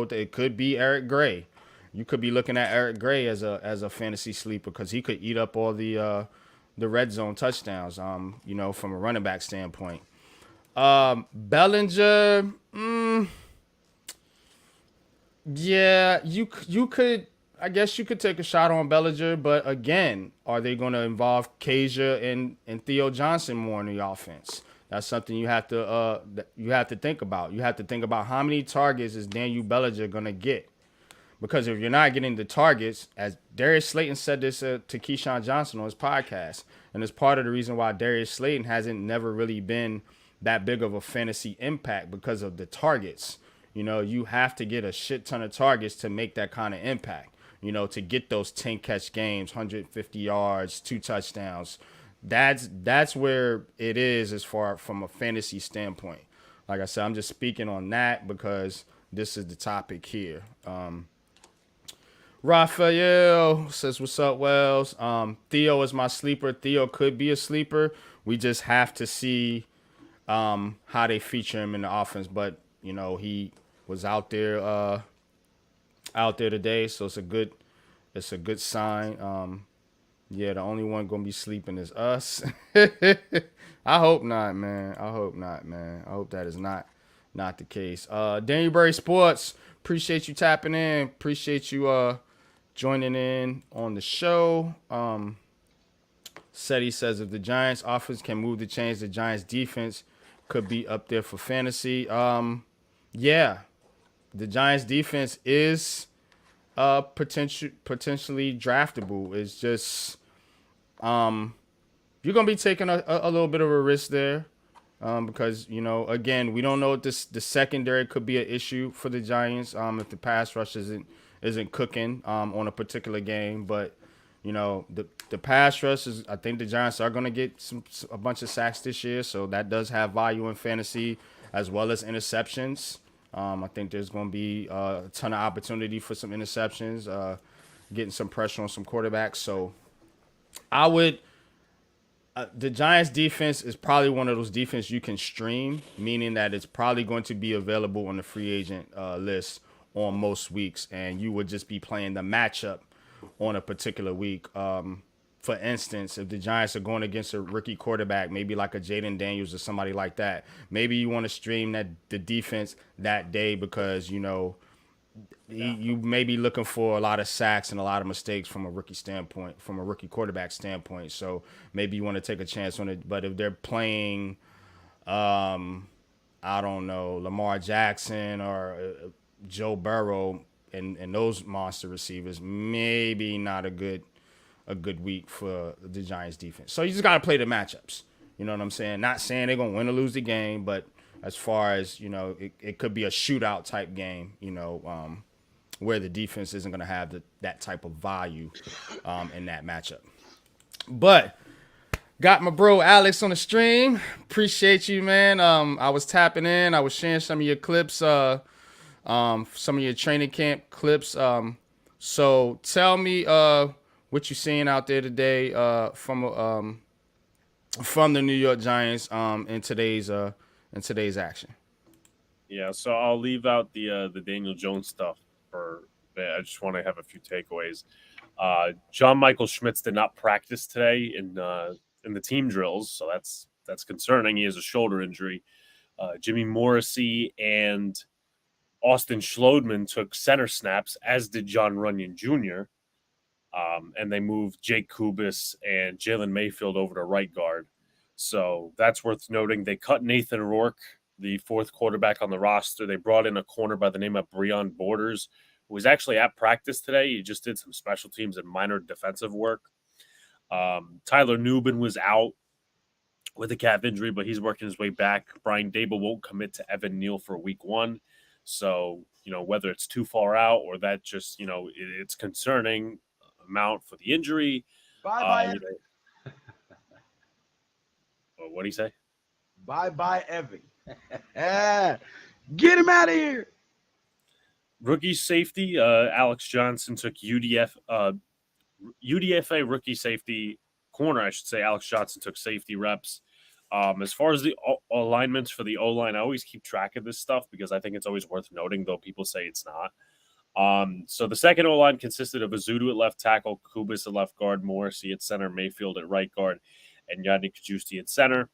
told that it could be Eric Gray. You could be looking at Eric Gray as a fantasy sleeper because he could eat up all the red zone touchdowns. From a running back standpoint. Bellinger, yeah, you could. I guess you could take a shot on Bellinger, but again, are they going to involve Kasia and Theo Johnson more in the offense? That's something you have to think about. You have to think about how many targets is Daniel Bellinger going to get. Because if you're not getting the targets, as Darius Slayton said this to Keyshawn Johnson on his podcast, and it's part of the reason why Darius Slayton hasn't never really been that big of a fantasy impact because of the targets. You have to get a shit ton of targets to make that kind of impact. To get those 10 catch games, 150 yards, 2 touchdowns. That's where it is as far from a fantasy standpoint. Like I said, I'm just speaking on that because this is the topic here. Raphael says, what's up, Wells? Theo is my sleeper. Theo could be a sleeper. We just have to see how they feature him in the offense. But, he was out there today, so it's a good sign. Yeah, the only one gonna be sleeping is us. I hope not, man. I hope that is not the case. Daniel Berry Sports, appreciate you tapping in. Appreciate you joining in on the show. Seti says if the Giants offense can move the chains, the Giants defense could be up there for fantasy. Yeah, the Giants defense is potentially draftable. It's just you're gonna be taking a little bit of a risk there. Because again, we don't know if the secondary could be an issue for the Giants if the pass rush isn't cooking on a particular game. But the pass rush is. I think the Giants are going to get a bunch of sacks this year, so that does have value in fantasy as well as interceptions. I think there's going to be a ton of opportunity for some interceptions, getting some pressure on some quarterbacks. So I would. The Giants defense is probably one of those defense you can stream, meaning that it's probably going to be available on the free agent list on most weeks, and you would just be playing the matchup on a particular week. For instance, if the Giants are going against a rookie quarterback, maybe like a Jaden Daniels or somebody like that, maybe you want to stream the defense that day because you may be looking for a lot of sacks and a lot of mistakes from a rookie standpoint, from a rookie quarterback standpoint. So maybe you want to take a chance on it. But if they're playing, I don't know, Lamar Jackson or Joe Burrow and those monster receivers, maybe not a good week for the Giants defense. So you just got to play the matchups. You know what I'm saying? Not saying they're going to win or lose the game, but as far as, it could be a shootout type game, where the defense isn't going to have that type of value in that matchup. But got my bro Alex on the stream. Appreciate you, man. I was tapping in. I was sharing some of your clips, some of your training camp clips. So tell me what you're seeing out there today from the New York Giants in today's action. Yeah, so I'll leave out the Daniel Jones stuff for. I just want to have a few takeaways. John Michael Schmitz did not practice today in the team drills, so that's concerning. He has a shoulder injury. Jimmy Morrissey and Austin Schloedman took center snaps, as did John Runyon Jr. And they moved Jake Kubis and Jalen Mayfield over to right guard. So that's worth noting. They cut Nathan Rourke, the fourth quarterback on the roster. They brought in a corner by the name of Breon Borders, who was actually at practice today. He just did some special teams and minor defensive work. Tyler Newbin was out with a calf injury, but he's working his way back. Brian Dable won't commit to Evan Neal for week 1. So, whether it's too far out or that just, it's concerning amount for the injury. Bye-bye. What do you say? Bye-bye, Evan. Get him out of here. Rookie safety, Alex Johnson took UDFA rookie safety corner, I should say. Alex Johnson took safety reps. As far as the alignments for the O-line, I always keep track of this stuff because I think it's always worth noting, though people say it's not. So the second O-line consisted of Azudu at left tackle, Kubis at left guard, Morrissey at center, Mayfield at right guard, and Yannick Justi at center.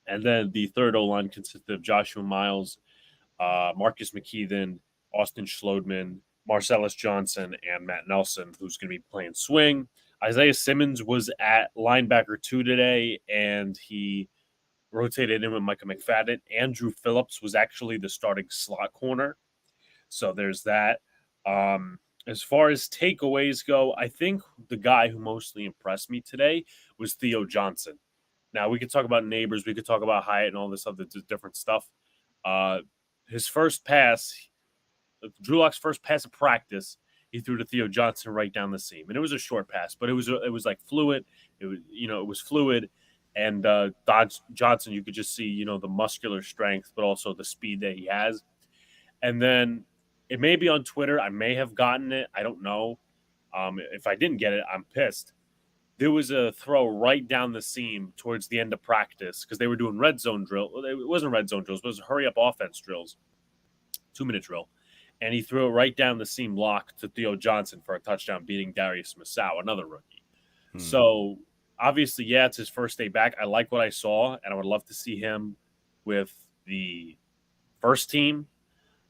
And then the third O-line consisted of Joshua Miles, Marcus McKeithen, Austin Schlodman, Marcellus Johnson, and Matt Nelson, who's going to be playing swing. Isaiah Simmons was at linebacker 2 today, and he rotated in with Micah McFadden. Andrew Phillips was actually the starting slot corner. So there's that. As far as takeaways go, I think the guy who mostly impressed me today was Theo Johnson. Now, we could talk about Neighbors, we could talk about Hyatt and all this other different stuff. His first pass, Drew Lock's first pass of practice, he threw to Theo Johnson right down the seam, and it was a short pass, but it was like fluid. It was fluid, and Johnson, you could just see the muscular strength, but also the speed that he has. And then it may be on Twitter. I may have gotten it. I don't know. If I didn't get it, I'm pissed. There was a throw right down the seam towards the end of practice because they were doing red zone drill. Well, it wasn't red zone drills, but it was hurry up offense drills, 2-minute drill. And he threw it right down the seam lock to Theo Johnson for a touchdown, beating Darius Masau, another rookie. So obviously, yeah, it's his first day back. I like what I saw, and I would love to see him with the first team.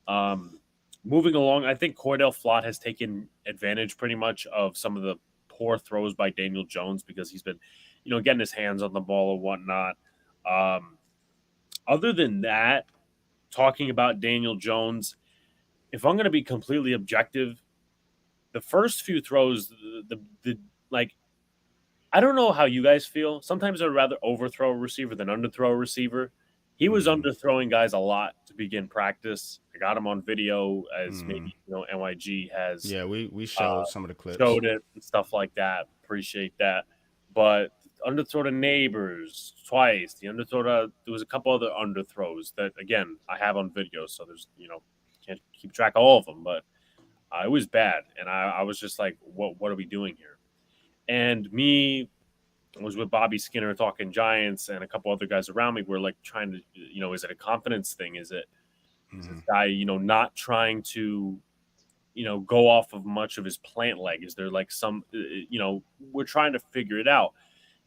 Moving along, I think Cordell Flott has taken advantage pretty much of some of the poor throws by Daniel Jones because he's been, getting his hands on the ball and whatnot. Other than that, talking about Daniel Jones, if I'm going to be completely objective, the first few throws, I don't know how you guys feel. Sometimes I'd rather overthrow a receiver than underthrow a receiver. He was underthrowing guys a lot to begin practice. I got him on video as maybe NYG has. Yeah, we showed some of the clips. Showed it and stuff like that. Appreciate that. But underthrow to Neighbors twice. There was a couple other underthrows that again I have on video. So there's can't keep track of all of them, but it was bad, and I was just like, what are we doing here? And me was with Bobby Skinner talking Giants and a couple other guys around me were like trying to, is it a confidence thing? Is this guy, not trying to, go off of much of his plant leg? Is there like some, we're trying to figure it out.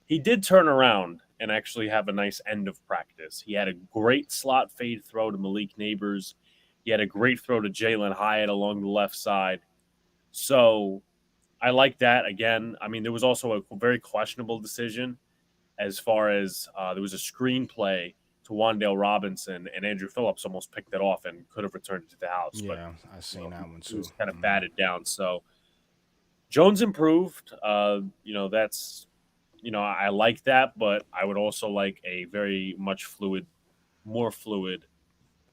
He did turn around and actually have a nice end of practice. He had a great slot fade throw to Malik Neighbors. He had a great throw to Jalen Hyatt along the left side. So I like that. Again, I mean, there was also a very questionable decision as far as there was a screen play to Wan'Dale Robinson, and Andrew Phillips almost picked it off and could have returned it to the house. Yeah, I seen that one too. It was kind of batted down. So Jones improved. That's, I like that, but I would also like a very much more fluid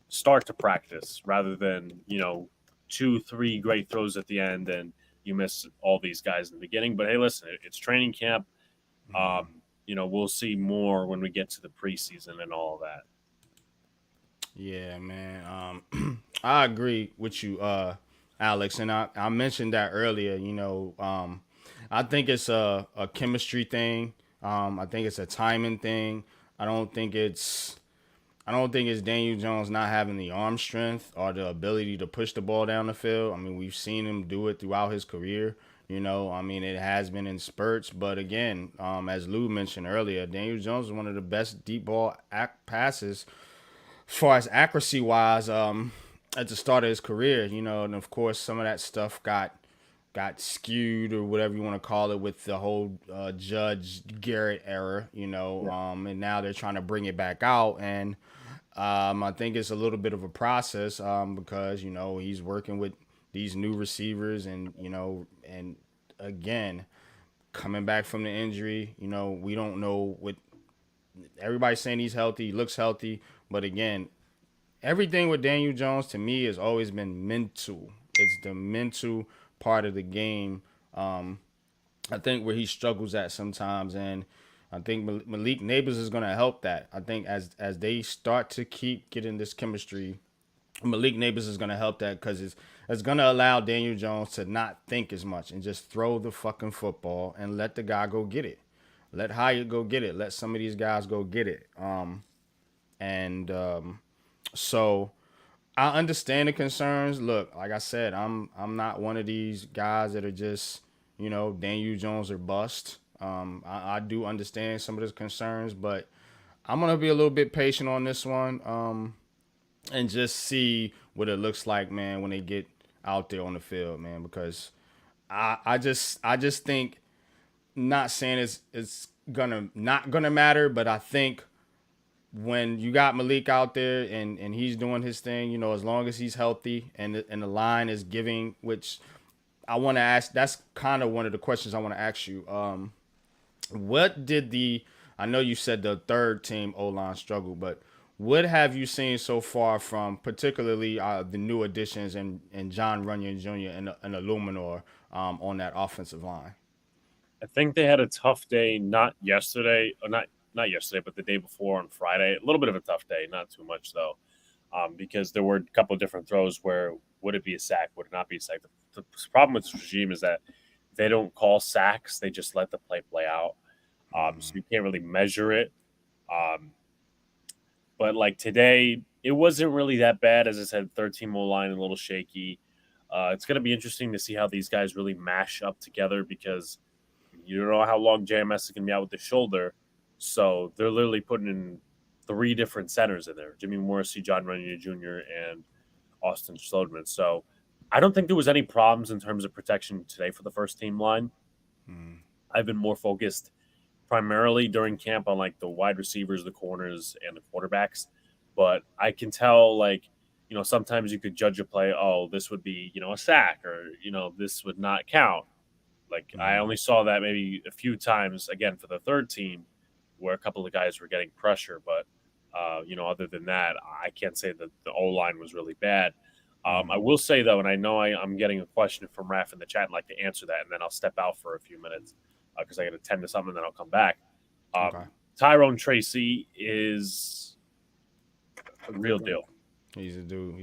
start to practice rather than, 2-3 great throws at the end and you miss all these guys in the beginning. But hey, listen, it's training camp. We'll see more when we get to the preseason and all of that. Yeah, man. I agree with you, Alex, and I mentioned that earlier. I think it's a chemistry thing. I think it's a timing thing. I don't think it's Daniel Jones not having the arm strength or the ability to push the ball down the field. I mean, we've seen him do it throughout his career. It has been in spurts. But again, as Lou mentioned earlier, Daniel Jones is one of the best deep ball passes as far as accuracy-wise at the start of his career. And of course, some of that stuff got skewed or whatever you want to call it with the whole Judge Garrett era, and now they're trying to bring it back out. And I think it's a little bit of a process because, he's working with these new receivers and again, coming back from the injury, we don't know what everybody's saying. He's healthy, he looks healthy. But again, everything with Daniel Jones to me has always been mental. It's the mental part of the game. I think where he struggles at sometimes, and I think Malik Neighbors is going to help that. I think as they start to keep getting this chemistry, Malik Neighbors is going to help that because it's going to allow Daniel Jones to not think as much and just throw the fucking football and let the guy go get it. let Hyatt go get it. Let some of these guys go get it. And so I understand the concerns. Look, like I said, I'm not one of these guys that are just, Daniel Jones or bust. I do understand some of the concerns, but I'm gonna be a little bit patient on this one, and just see what it looks like, man, when they get out there on the field, man. Because I just think, not saying it's gonna not gonna matter, but I think when you got Malik out there and he's doing his thing, as long as he's healthy and the line is giving, which I want to ask, that's kind of one of the questions I want to ask you. What did I know you said the third team O-line struggle, but what have you seen so far from particularly the new additions and John Runyon Jr. and Illuminor on that offensive line? I think they had a tough day, not yesterday, or not yesterday, but the day before on Friday. A little bit of a tough day, not too much though, because there were a couple of different throws where would it be a sack, would it not be a sack? The problem with this regime is that they don't call sacks; they just let the play out. So you can't really measure it. Um, but like today, it wasn't really that bad. As I said, 13 O line, a little shaky. It's going to be interesting to see how these guys really mash up together because you don't know how long JMS is going to be out with the shoulder. So they're literally putting in three different centers in there: Jimmy Morrissey, John Runyon Jr., and Austin Schloderman. So I don't think there was any problems in terms of protection today for the first team line. I've been more focused primarily during camp on like the wide receivers, the corners, and the quarterbacks. But I can tell, like, sometimes you could judge a play, oh, this would be, a sack, or, this would not count. Like, I only saw that maybe a few times, again, for the third team, where a couple of guys were getting pressure. But, other than that, I can't say that the O line was really bad. I will say, though, and I know I'm getting a question from Raf in the chat and like to answer that, and then I'll step out for a few minutes because I got to tend to something, and then I'll come back. Okay. Tyrone Tracy is a real deal. He's a dude.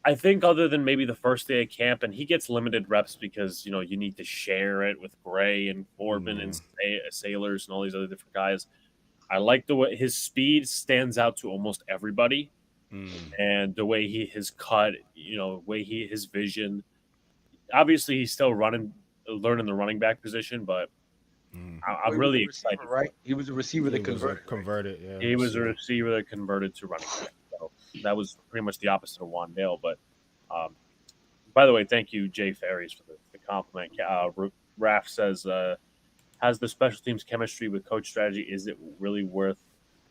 I think other than maybe the first day of camp, and he gets limited reps because, you need to share it with Gray and Corbin and Sailors and all these other different guys. I like the way his speed stands out to almost everybody. And the way his cut, his vision. Obviously, he's still learning the running back position, but I'm really excited. Right? He was a receiver that converted. Yeah, he was a receiver that converted to running back. So that was pretty much the opposite of Wandale. But by the way, thank you, Jay Ferries, for the compliment. Raf says, has the special teams chemistry with coach strategy? Is it really worth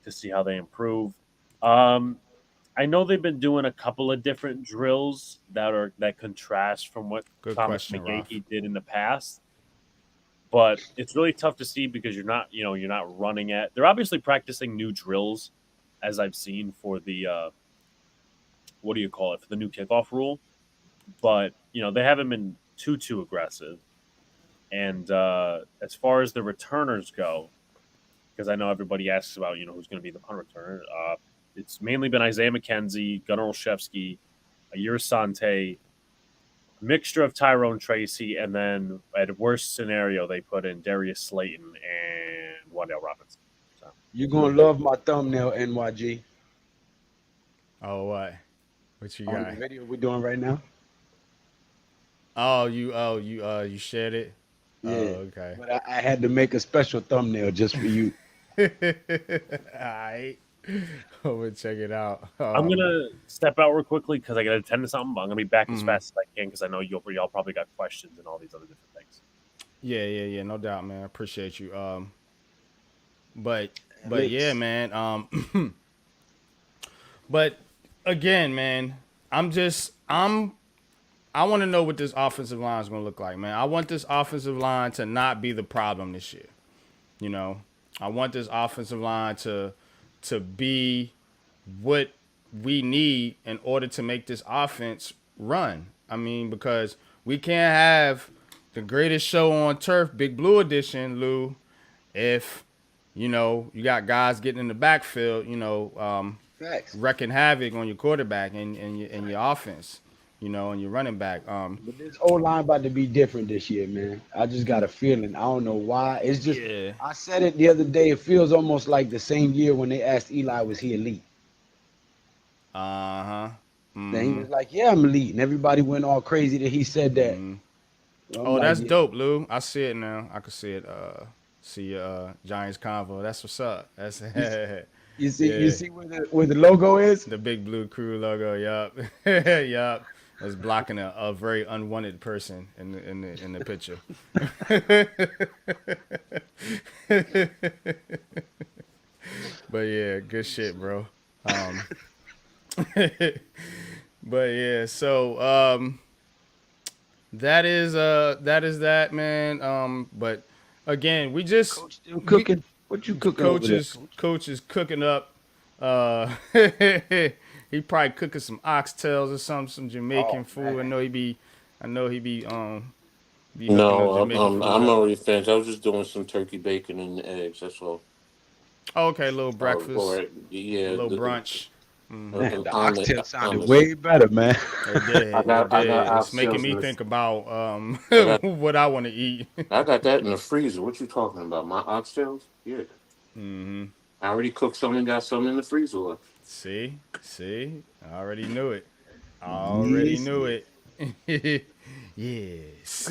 to see how they improve? I know they've been doing a couple of different drills that contrast from what Thomas McGahee did in the past. But it's really tough to see because you're not running at. They're obviously practicing new drills, as I've seen for the what do you call it, for the new kickoff rule. But they haven't been too aggressive. And as far as the returners go, because I know everybody asks about who's going to be the punt returner. It's mainly been Isaiah McKenzie, Gunnar Olszewski, Ayir Sante, mixture of Tyrone Tracy, and then at worst scenario they put in Darius Slayton and Wandale Robinson. So. You're gonna love my thumbnail, NYG. Oh, what you got? On the video we're doing right now. You shared it. Yeah. Oh, okay. But I had to make a special thumbnail just for you. All right. I'm gonna check it out. I'm gonna step out real quickly because I gotta attend to something. But I'm gonna be back as fast as I can because I know y'all probably got questions and all these other different things. Yeah, no doubt, man. I appreciate you. But yeah, man. But again, man, I want to know what this offensive line is gonna look like, man. I want this offensive line to not be the problem this year. I want this offensive line to be what we need in order to make this offense run. I mean, because we can't have the greatest show on turf, Big Blue Edition, Lou, if, you got guys getting in the backfield, wrecking havoc on your quarterback and your offense. and your running back. But this O line about to be different this year, man. I just got a feeling. I don't know why. It's just Yeah. I said it the other day. It feels almost like the same year when they asked Eli, was he elite? Uh-huh. Then he Mm-hmm. was like, yeah, I'm elite. And everybody went all crazy that he said that. Mm-hmm. I'm Oh, like, that's yeah. dope, Lou. I see it now. I can see it. See Giants Convo. That's what's up. That's You, you yeah. see where the logo is? The big blue crew logo. Yup. Yup. That's blocking a very unwanted person in the picture. But yeah, good shit, bro. Um, but yeah, so that is that, man. But again, Coach still we cooking. What you cooking over there, coaches Coach? coach is cooking up. He probably cooking some oxtails or some Jamaican Oh food. man, I know he be hooking up No, Jamaican food I'm up. already finished. I was just doing some turkey bacon and eggs. That's all. Oh, okay, a little Or breakfast, a yeah, little brunch. man, the omelet. oxtail sounded Omelet. way better, man. It did, it I got did. It's making oxtails me in the. think about I got what I want to eat. I got that in the freezer. What you talking about? My oxtails? Yeah, Hmm. I already cooked some and got some in the freezer. See, I already knew it. I already Yes, knew yes. it. Yes.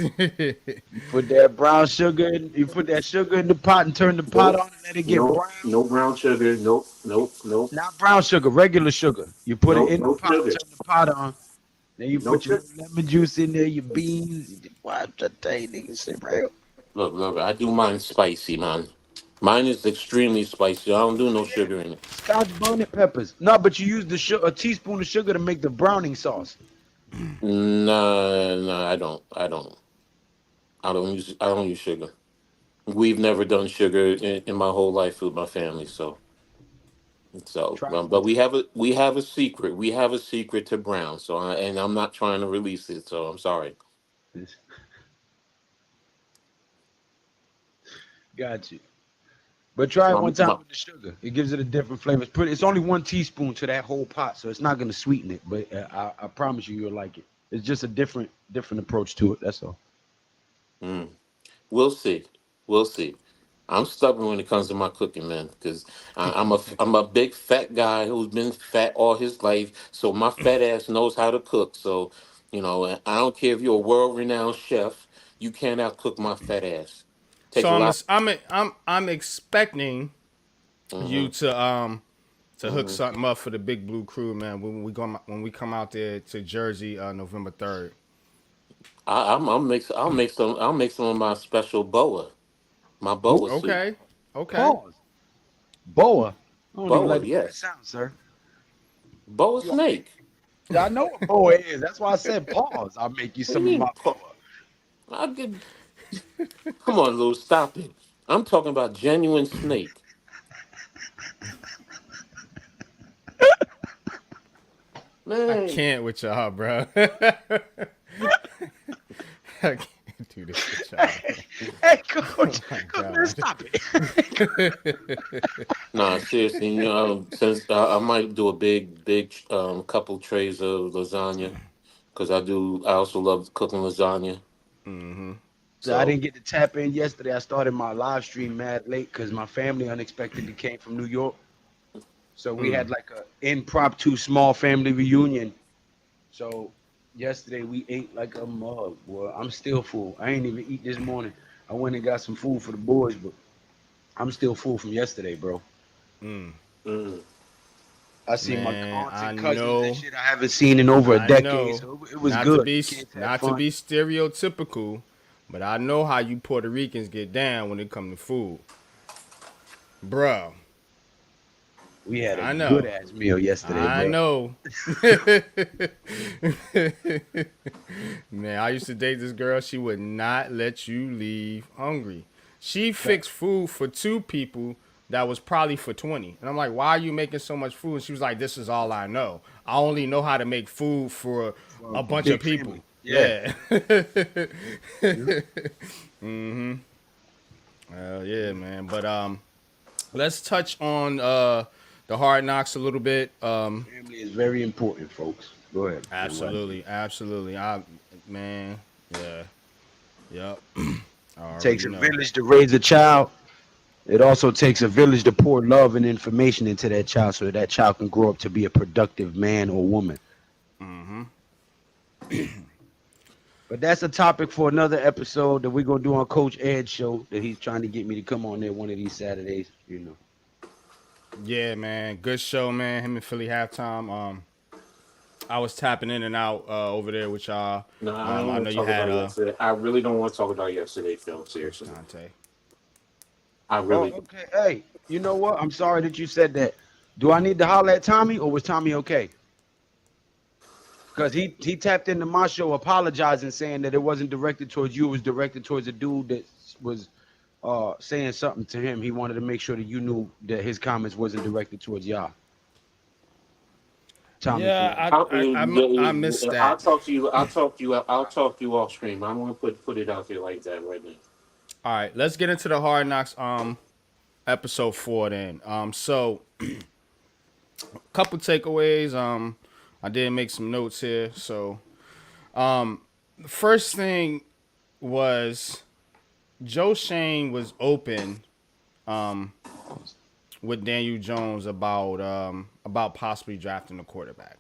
You put that brown sugar in, you put that sugar in the pot and turn the pot Nope, on and let it get brown. no brown sugar. Nope, Not brown sugar, regular sugar. You put it in the no pot, sugar, turn the pot on. Then you no put your sugar. little lemon juice in there, your beans. What the day, nigga? Say real. Look, I do mine spicy, man. Mine is extremely spicy. I don't do no sugar in it. Scotch bonnet peppers. No, but you use a teaspoon of sugar to make the browning sauce. No, I don't use sugar. We've never done sugar in my whole life with my family, Try it one but time. we have a secret. We have a secret to brown. And I'm not trying to release it. So I'm sorry. Got you. But try it My, one time my, with the sugar. It gives it a different flavor. It's only 1 teaspoon to that whole pot, so it's not gonna sweeten it. But I promise you, you'll like it. It's just a different approach to it. That's all. mm, we'll see. We'll see. I'm stubborn when it comes to my cooking, man, because I'm a big fat guy who's been fat all his life. So my fat ass knows how to cook. So, and I don't care if you're a world renowned chef, you can't outcook my fat ass. So Takes a lot. I'm expecting you Hmm. to hook Hmm. something up for the Big Blue Crew, man. When we come out there to Jersey, November 3rd. I'll make some of my special my Who? boa soup. Okay, okay. Pause. Boa. I don't even Boa, like the way that yes, sounds, sir. boa You want me? snake. I know what boa is. That's why I said pause. I'll make you What do you some of my mean? boa. I get, come on, Lou, stop it. I'm talking about genuine snake, I man. can't with y'all, bro. I can't do this with y'all. Hey, coach, Oh my coach, man, god. stop it. Nah, seriously, since I might do a big couple trays of lasagna because I also love cooking lasagna. Hmm. So I So, didn't get to tap in yesterday. I started my live stream mad late because my family unexpectedly came from New York. So we had like a impromptu small family reunion. So yesterday we ate like a mug. Well, I'm still full. I ain't even eat this morning. I went and got some food for the boys, but I'm still full from yesterday, bro. mm, I seen my Man, aunts and cousins and shit I haven't seen in over a I decade, know, so it was good. The kids had not to fun. be stereotypical, but I know how you Puerto Ricans get down when it come to food, bro. We had a I good know, ass meal yesterday, I bro. know. Man, I used to date this girl. She would not let you leave hungry. She fixed food for two people that was probably for 20. And I'm like, why are you making so much food? And she was like, this is all I know. I only know how to make food for a For bunch of big people. family. Yeah. Yeah. Yeah, man. But let's touch on the hard knocks a little bit. Family is very important, folks. Go ahead. Absolutely, absolutely. Man, yeah, yep. I It takes already a know. village to raise a child. It also takes a village to pour love and information into that child so that child can grow up to be a productive man or woman. Mm-hmm. But that's a topic for another episode that we're gonna do on Coach Ed's show that he's trying to get me to come on there one of these Saturdays. Yeah, man. Good show, man. Him and Philly halftime. I was tapping in and out over there with y'all. No, I don't I want know to you talk had about yesterday. I really don't want to talk about yesterday, Phil. Seriously, Dante. I Oh, really. okay. Hey, you know what? I'm sorry that you said that. Do I need to holler at Tommy or was Tommy okay? Because he tapped into my show apologizing, saying that it wasn't directed towards you, it was directed towards a dude that was saying something to him. He wanted to make sure that you knew that his comments wasn't directed towards y'all. Tommy Flores. Yeah, I missed I'll that. talk to you. I'll talk to you. I'll talk to you off stream. I'm gonna put it out there like that right now. All right, let's get into the Hard Knocks episode 4 then. So couple takeaways. I did make some notes here. So the first thing was Joe Shane was open with Daniel Jones about possibly drafting a quarterback.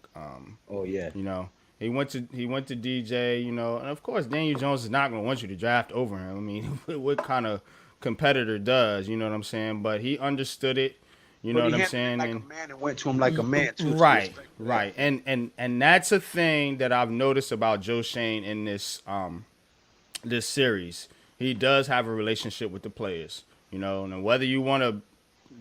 Oh yeah. You know, he went to DJ. You know, and of course Daniel Jones is not going to want you to draft over him. I mean, what kind of competitor does? You know what I'm saying? But he understood it. You know But he what I'm handled it saying? like a And man and went to him like a man too. So right, respect for that. right, and that's a thing that I've noticed about Joe Shane in this series. He does have a relationship with the players. You know, and whether you want to,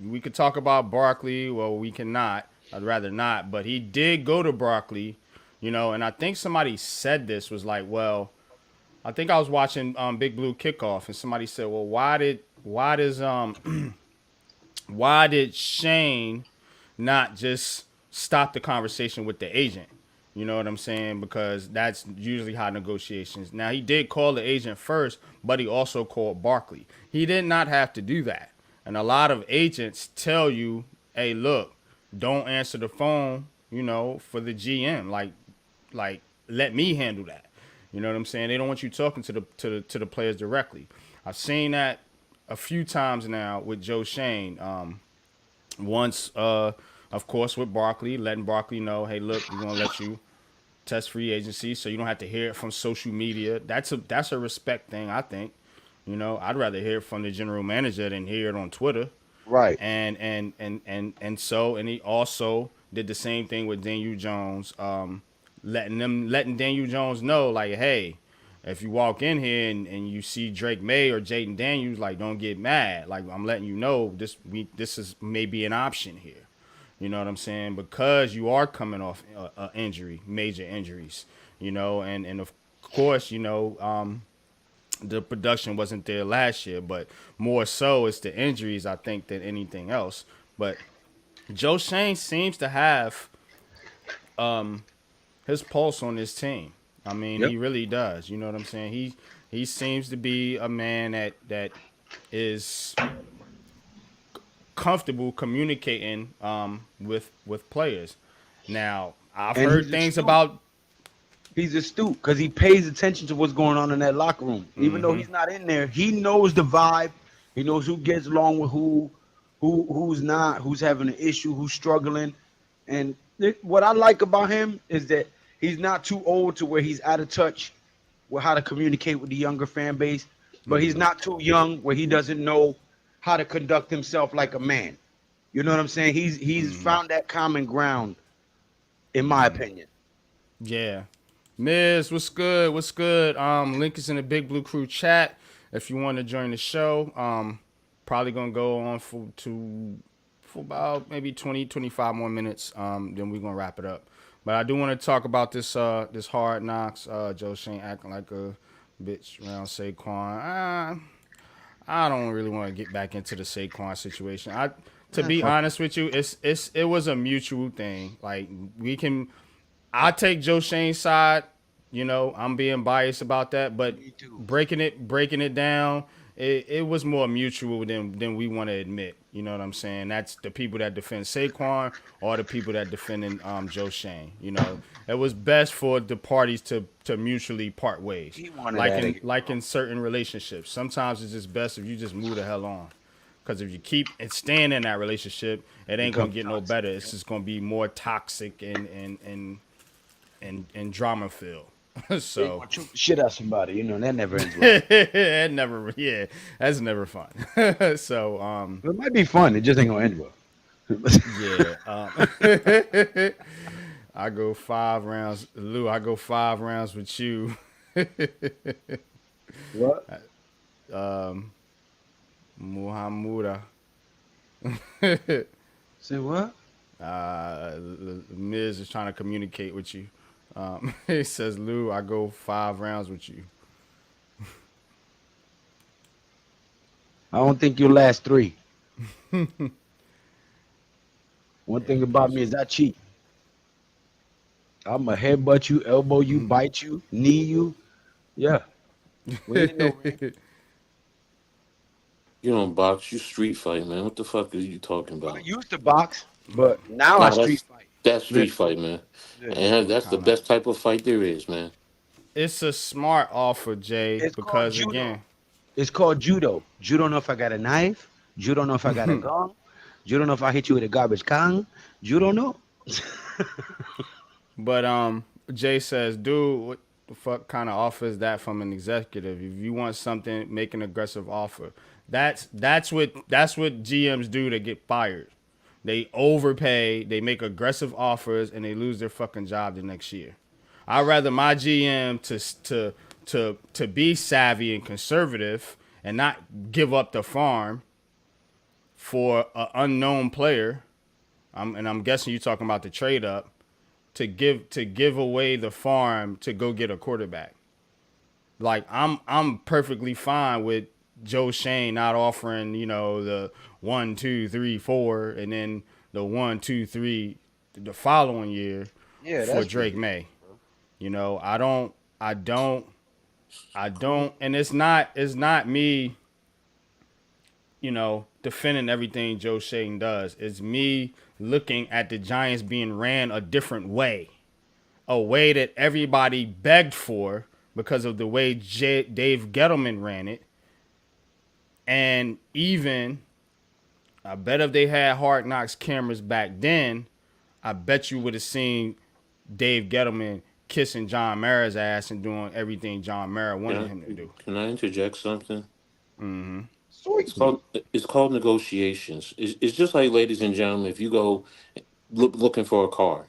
we could talk about Barkley. Well, we cannot. I'd rather not. But he did go to Barkley. You know, and I think somebody said this was like, well, I think I was watching Big Blue Kickoff, and somebody said, well, why did Shane not just stop the conversation with the agent? You know what I'm saying? Because that's usually how negotiations. Now he did call the agent first, but he also called Barkley. He did not have to do that. And a lot of agents tell you, "Hey, look, don't answer the phone, you know, for the GM. Like let me handle that." You know what I'm saying? They don't want you talking to the players directly. I've seen that a few times now with Joe Shane. Once, of course, with Barkley, letting Barkley know, hey, look, we're gonna let you test free agency, so you don't have to hear it from social media. That's a respect thing, I think. You know, I'd rather hear it from the general manager than hear it on Twitter. Right. And he also did the same thing with Daniel Jones, letting Daniel Jones know, like, hey, if you walk in here and you see Drake May or Jaden Daniels, like, don't get mad. Like, I'm letting you know this is maybe an option here. You know what I'm saying? Because you are coming off injury, major injuries. You know, and of course, you know, the production wasn't there last year, but more so it's the injuries, I think, than anything else. But Joe Shane seems to have his pulse on this team. I mean, Yep. he really does. You know what I'm saying? He seems to be a man that is comfortable communicating with players. Now, I've And heard he's things astute. about. He's astute because he pays attention to what's going on in that locker room. Even though he's not in there, he knows the vibe. He knows who gets along with who's not, who's having an issue, who's struggling. And what I like about him is that he's not too old to where he's out of touch with how to communicate with the younger fan base, but he's not too young where he doesn't know how to conduct himself like a man. You know what I'm saying? He's found that common ground, in my opinion. Yeah. Miz, what's good? What's good? Link is in the Big Blue Crew chat if you want to join the show. Probably gonna go on for about maybe 20, 25 more minutes. Then we're gonna wrap it up. But I do want to talk about this Hard Knocks. Joe Shane acting like a bitch around Saquon. I don't really want to get back into the Saquon situation. To be Fuck. honest with you, it was a mutual thing. Like I take Joe Shane's side. You know, I'm being biased about that, but Me too. breaking it down, it was more mutual than we want to admit. You know what I'm saying? That's the people that defend Saquon or the people that defending Joe Shane. You know, it was best for the parties to mutually part ways. He wanted that again. Like in certain relationships, sometimes it's just best if you just move the hell on. Because if you keep and staying in that relationship, it ain't gonna Become get no toxic, better. It's just gonna be more toxic and drama filled. They So want to choke the shit out of somebody, you know, and that never ends well. it never, yeah, that's never fun. So It might be fun. It just ain't gonna end well. yeah, I go 5 rounds, Lou. I go 5 rounds with you. What? Muhammada. Say what? Miz is trying to communicate with you. He says, Lou, I go 5 rounds with you. I don't think you'll last 3. One thing about me is I cheat. I'm a headbutt you, elbow you, bite you, knee you. Yeah. We ain't no ring. You don't box, you street fight, man. What the fuck are you talking I about? used to box, but now I Nah, street fight. that's Yeah, street fight, man. Yeah. And that's the kind of. best type of fight there is, man. It's a smart offer, Jay, It's called because judo. again, It's called judo. You don't know if I got a knife. You don't know if I got a gun. You don't know if I hit you with a garbage can. You don't know. but Jay says, dude, what the fuck kind of offer is that from an executive? If you want something, make an aggressive offer. That's what GMs do to get fired. They overpay, they make aggressive offers, and they lose their fucking job the next year. I'd rather my GM to be savvy and conservative and not give up the farm for an unknown player. And I'm guessing you're talking about the trade up to give away the farm to go get a quarterback. Like I'm perfectly fine with Joe Shane not offering, the 1, 2, 3, 4, and then the 1, 2, 3 the following year Yeah, for that's Drake ridiculous. May. I don't, and it's not me, defending everything Joe Shane does. It's me looking at the Giants being ran a different way, a way that everybody begged for because of the way Dave Gettleman ran it. And even, I bet if they had Hard Knocks cameras back then, I bet you would have seen Dave Gettleman kissing John Mara's ass and doing everything John Mara Can wanted I, him to do. can I interject something? It's Sweet. called negotiations. It's just like, ladies and gentlemen, if you go looking for a car,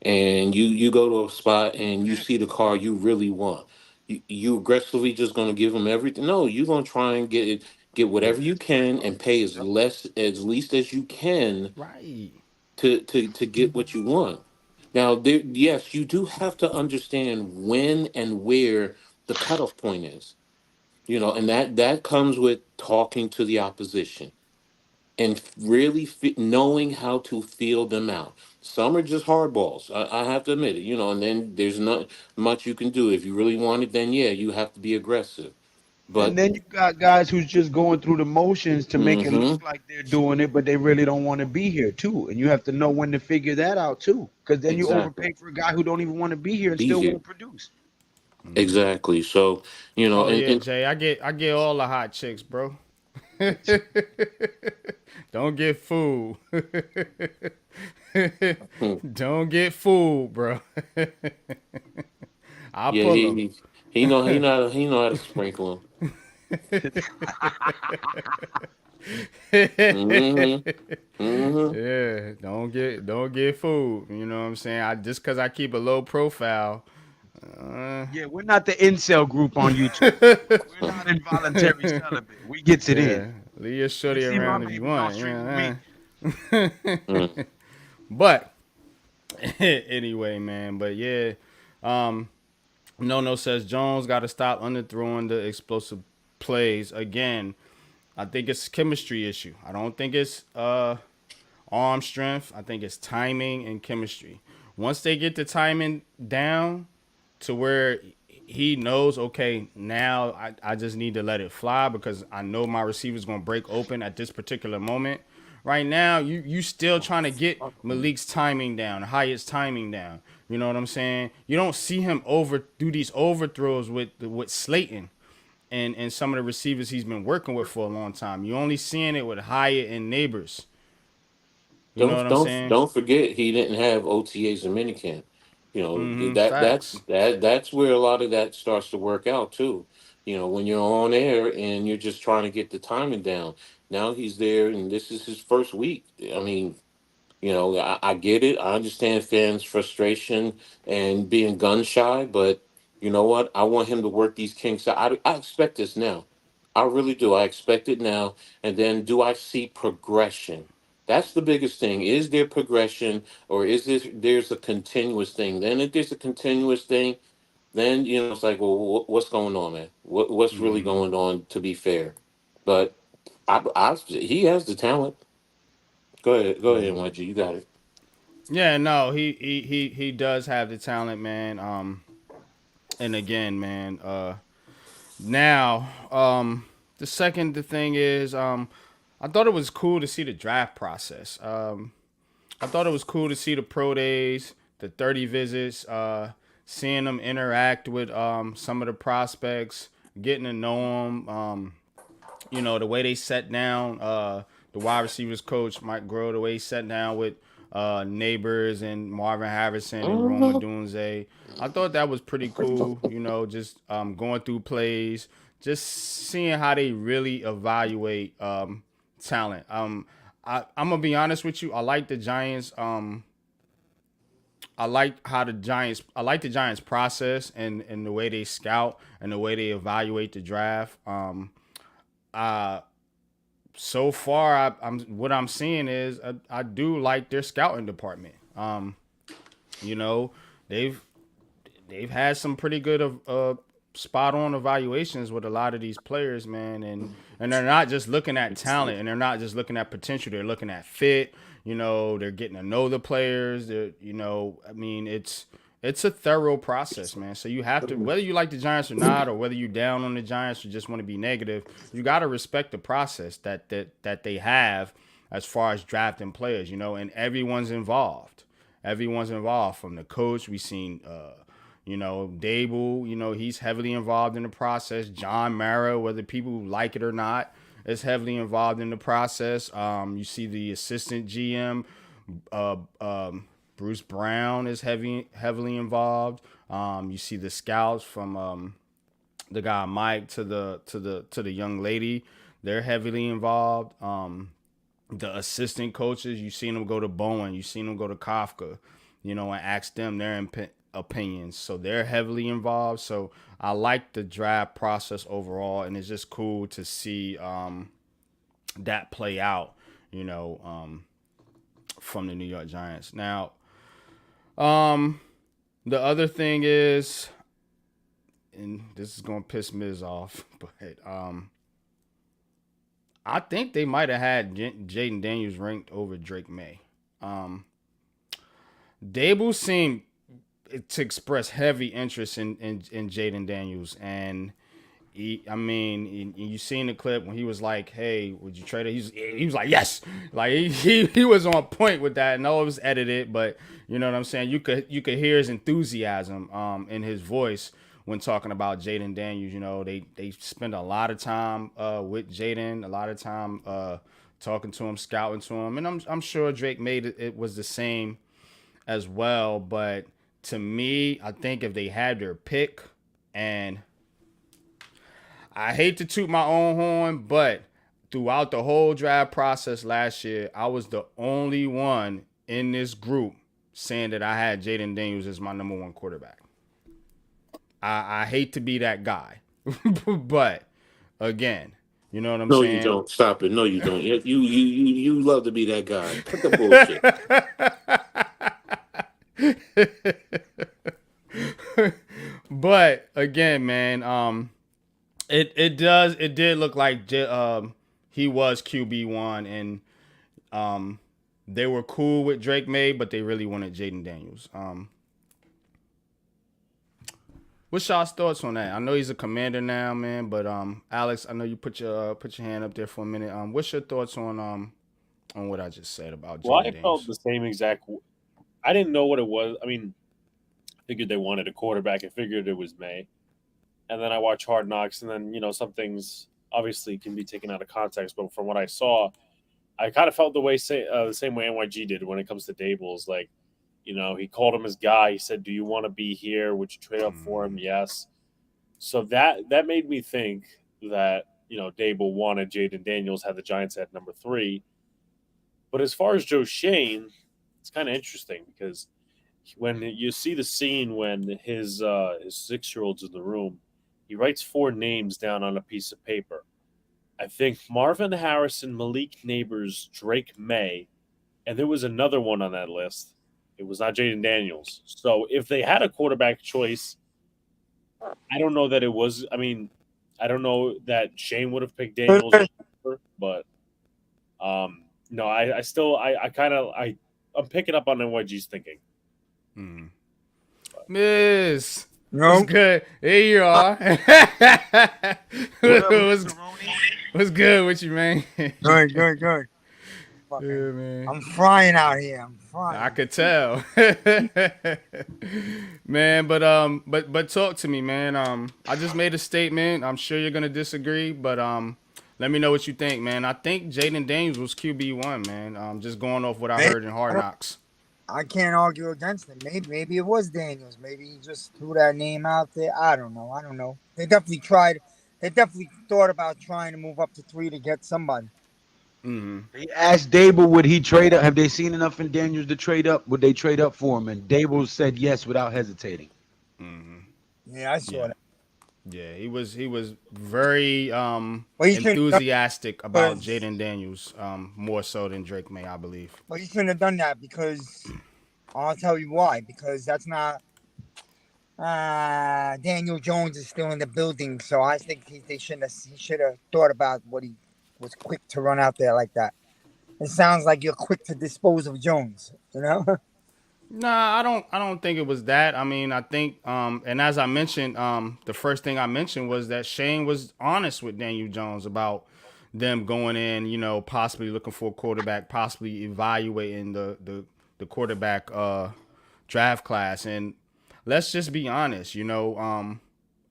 and you go to a spot and you see the car you really want, you aggressively just going to give them everything? No, you're going to try and get whatever you can and pay as least as you can Right. to get what you want. Now, yes, you do have to understand when and where the cutoff point is. And that comes with talking to the opposition and really knowing how to feel them out. Some are just hardballs. I have to admit it. And then there's not much you can do. If you really want it, then yeah, you have to be aggressive. And But then you got guys who's just going through the motions to make it mm-hmm, look like they're doing it, but they really don't want to be here too. And you have to know when to figure that out too, because then you exactly, overpay for a guy who don't even want to be here and be still here won't produce. exactly. So Oh yeah, and Jay. I get all the hot chicks, bro. Don't get fooled. hmm, Don't get fooled, bro. I'll yeah, pull them. he know how to sprinkle them. Mm-hmm. Yeah, don't get fooled. You know what I'm saying? I just cause I keep a low profile. Yeah, we're not the incel group on YouTube. We're not involuntary celibate. We gets it in. Yeah, leave your You shorty see my around if you baby all want. straight with Yeah. me. But anyway, man. But yeah, No says Jones got to stop underthrowing the explosive plays again. I think it's chemistry issue. I don't think it's arm strength. I think it's timing and chemistry. Once they get the timing down to where he knows, okay, now I just need to let it fly because I know my receiver's gonna break open at this particular moment. Right now, you still trying to get Malik's timing down, Hyatt's timing down. You know what I'm saying? You don't see him do these overthrows with Slayton and some of the receivers he's been working with for a long time. You only seeing it with Hyatt and Neighbors. You know what I'm saying? Don't forget he didn't have OTAs and minicamp. You know Facts. that's where a lot of that starts to work out too. You know, when you're on air and you're just trying to get the timing down. Now he's there, and this is his first week. I mean, you know, I get it. I understand fans' frustration and being gun shy, but you know what? I want him to work these kinks out. I expect this now. I really do. I expect it now. And then do I see progression? That's the biggest thing. Is there progression, or is there's a continuous thing? Then if there's a continuous thing, then you know it's like, well, what's going on, man? What's really going on? To be fair, but he has the talent. Go ahead, YG. You got it. Yeah, no, he does have the talent, man. And again, man, now, the thing is, I thought it was cool to see the draft process. I thought it was cool to see the pro days, the 30 visits, seeing them interact with some of the prospects, getting to know them. You know, the way they sat down, the wide receivers coach, Mike Groh, the way he sat down with Neighbors and Marvin Harrison and Roma Dunze. I thought that was pretty cool, you know, just going through plays, just seeing how they really evaluate talent. I'm gonna be honest with you. I like the Giants. I like the Giants process and the way they scout and the way they evaluate the draft. So far, I'm what I'm seeing is I do like their scouting department. You know, they've had some pretty good spot on evaluations with a lot of these players, man, and they're not just looking at talent and they're not just looking at potential. They're looking at fit. You know, they're getting to know the players. You know, I mean, it's a thorough process, man. So you have to, whether you like the Giants or not, or whether you're down on the Giants or just want to be negative, you got to respect the process that they have as far as drafting players. You know, and everyone's involved. Everyone's involved from the coach. We've seen, you know, Dable. You know, he's heavily involved in the process. John Mara, whether people like it or not, is heavily involved in the process. You see the assistant GM. Bruce Brown is heavily involved. You see the scouts from the guy Mike to the young lady, they're heavily involved. The assistant coaches, you seen them go to Bowen, you seen them go to Kafka, you know, and ask them their opinions. So they're heavily involved. So I like the draft process overall, and it's just cool to see that play out, you know, from the New York Giants. Now, the other thing is, and this is gonna piss Miz off, but I think they might have had Jaden Daniels ranked over Drake May. Dable seemed to express heavy interest in Jaden Daniels, and you seen the clip when he was like, "Hey, would you trade it?" He was like, "Yes!" Like he was on point with that. No, it was edited, but you know what I'm saying. You could hear his enthusiasm in his voice when talking about Jaden Daniels. You know, they spend a lot of time with Jaden, a lot of time talking to him, scouting to him, and I'm sure Drake made it was the same as well. But to me, I think if they had their pick, and I hate to toot my own horn, but throughout the whole draft process last year, I was the only one in this group saying that I had Jaden Daniels as my number one quarterback. I hate to be that guy, but again, you know what I'm No, saying? you don't. Stop it. No, you don't. You love to be that guy. Cut the bullshit. But again, man, it did look like he was QB1, and they were cool with Drake May, but they really wanted Jaden Daniels. What's y'all's thoughts on that? I know he's a commander now, man. But Alex, I know you put your hand up there for a minute. What's your thoughts on what I just said about Well, Jaden I felt Daniels? the same exact. I didn't know what it was. I mean, I figured they wanted a quarterback. I figured it was May, and then I watched Hard Knocks, and then some things obviously can be taken out of context. But from what I saw, I kind of felt the same way NYG did when it comes to Dables. Like, he called him his guy. He said, "Do you want to be here? Would you trade up for him?" Yes. So that made me think that Dable wanted Jaden Daniels, had the Giants at number 3. But as far as Joe Shane, it's kind of interesting because when you see the scene when his 6-year-old's in the room, he writes 4 names down on a piece of paper. I think Marvin Harrison, Malik Neighbors, Drake May, and there was another one on that list. It was not Jaden Daniels. So if they had a quarterback choice, I don't know that it was. I mean, I don't know that Shane would have picked Daniels, but no, I'm picking up on NYG's thinking. Miss, No. what's good? Here you are. What's good with you, man? Good. Fucking, Yeah, man. I'm frying out here. I'm frying. I could tell. Man, but talk to me, man. I just made a statement. I'm sure you're gonna disagree, but let me know what you think, man. I think Jaden Daniels was QB1, man. Just going off what I heard in Hard Knocks. I can't argue against it. Maybe it was Daniels. Maybe he just threw that name out there. I don't know. They definitely tried. They definitely thought about trying to move up to 3 to get somebody. They asked Dable, would he trade up? Have they seen enough in Daniels to trade up? Would they trade up for him? And Dable said yes without hesitating. Yeah, I saw that. Yeah, he was very shouldn't- enthusiastic about Jaden Daniels, more so than Drake May, I believe. Well, he shouldn't have done that because I'll tell you why. Because that's not Daniel Jones is still in the building, so I think he should have thought about what he was quick to run out there like that. It sounds like you're quick to dispose of Jones, Nah, I don't think it was that. I mean, I think and as I mentioned, the first thing I mentioned was that Shane was honest with Daniel Jones about them going in, possibly looking for a quarterback, possibly evaluating the quarterback draft class. And let's just be honest,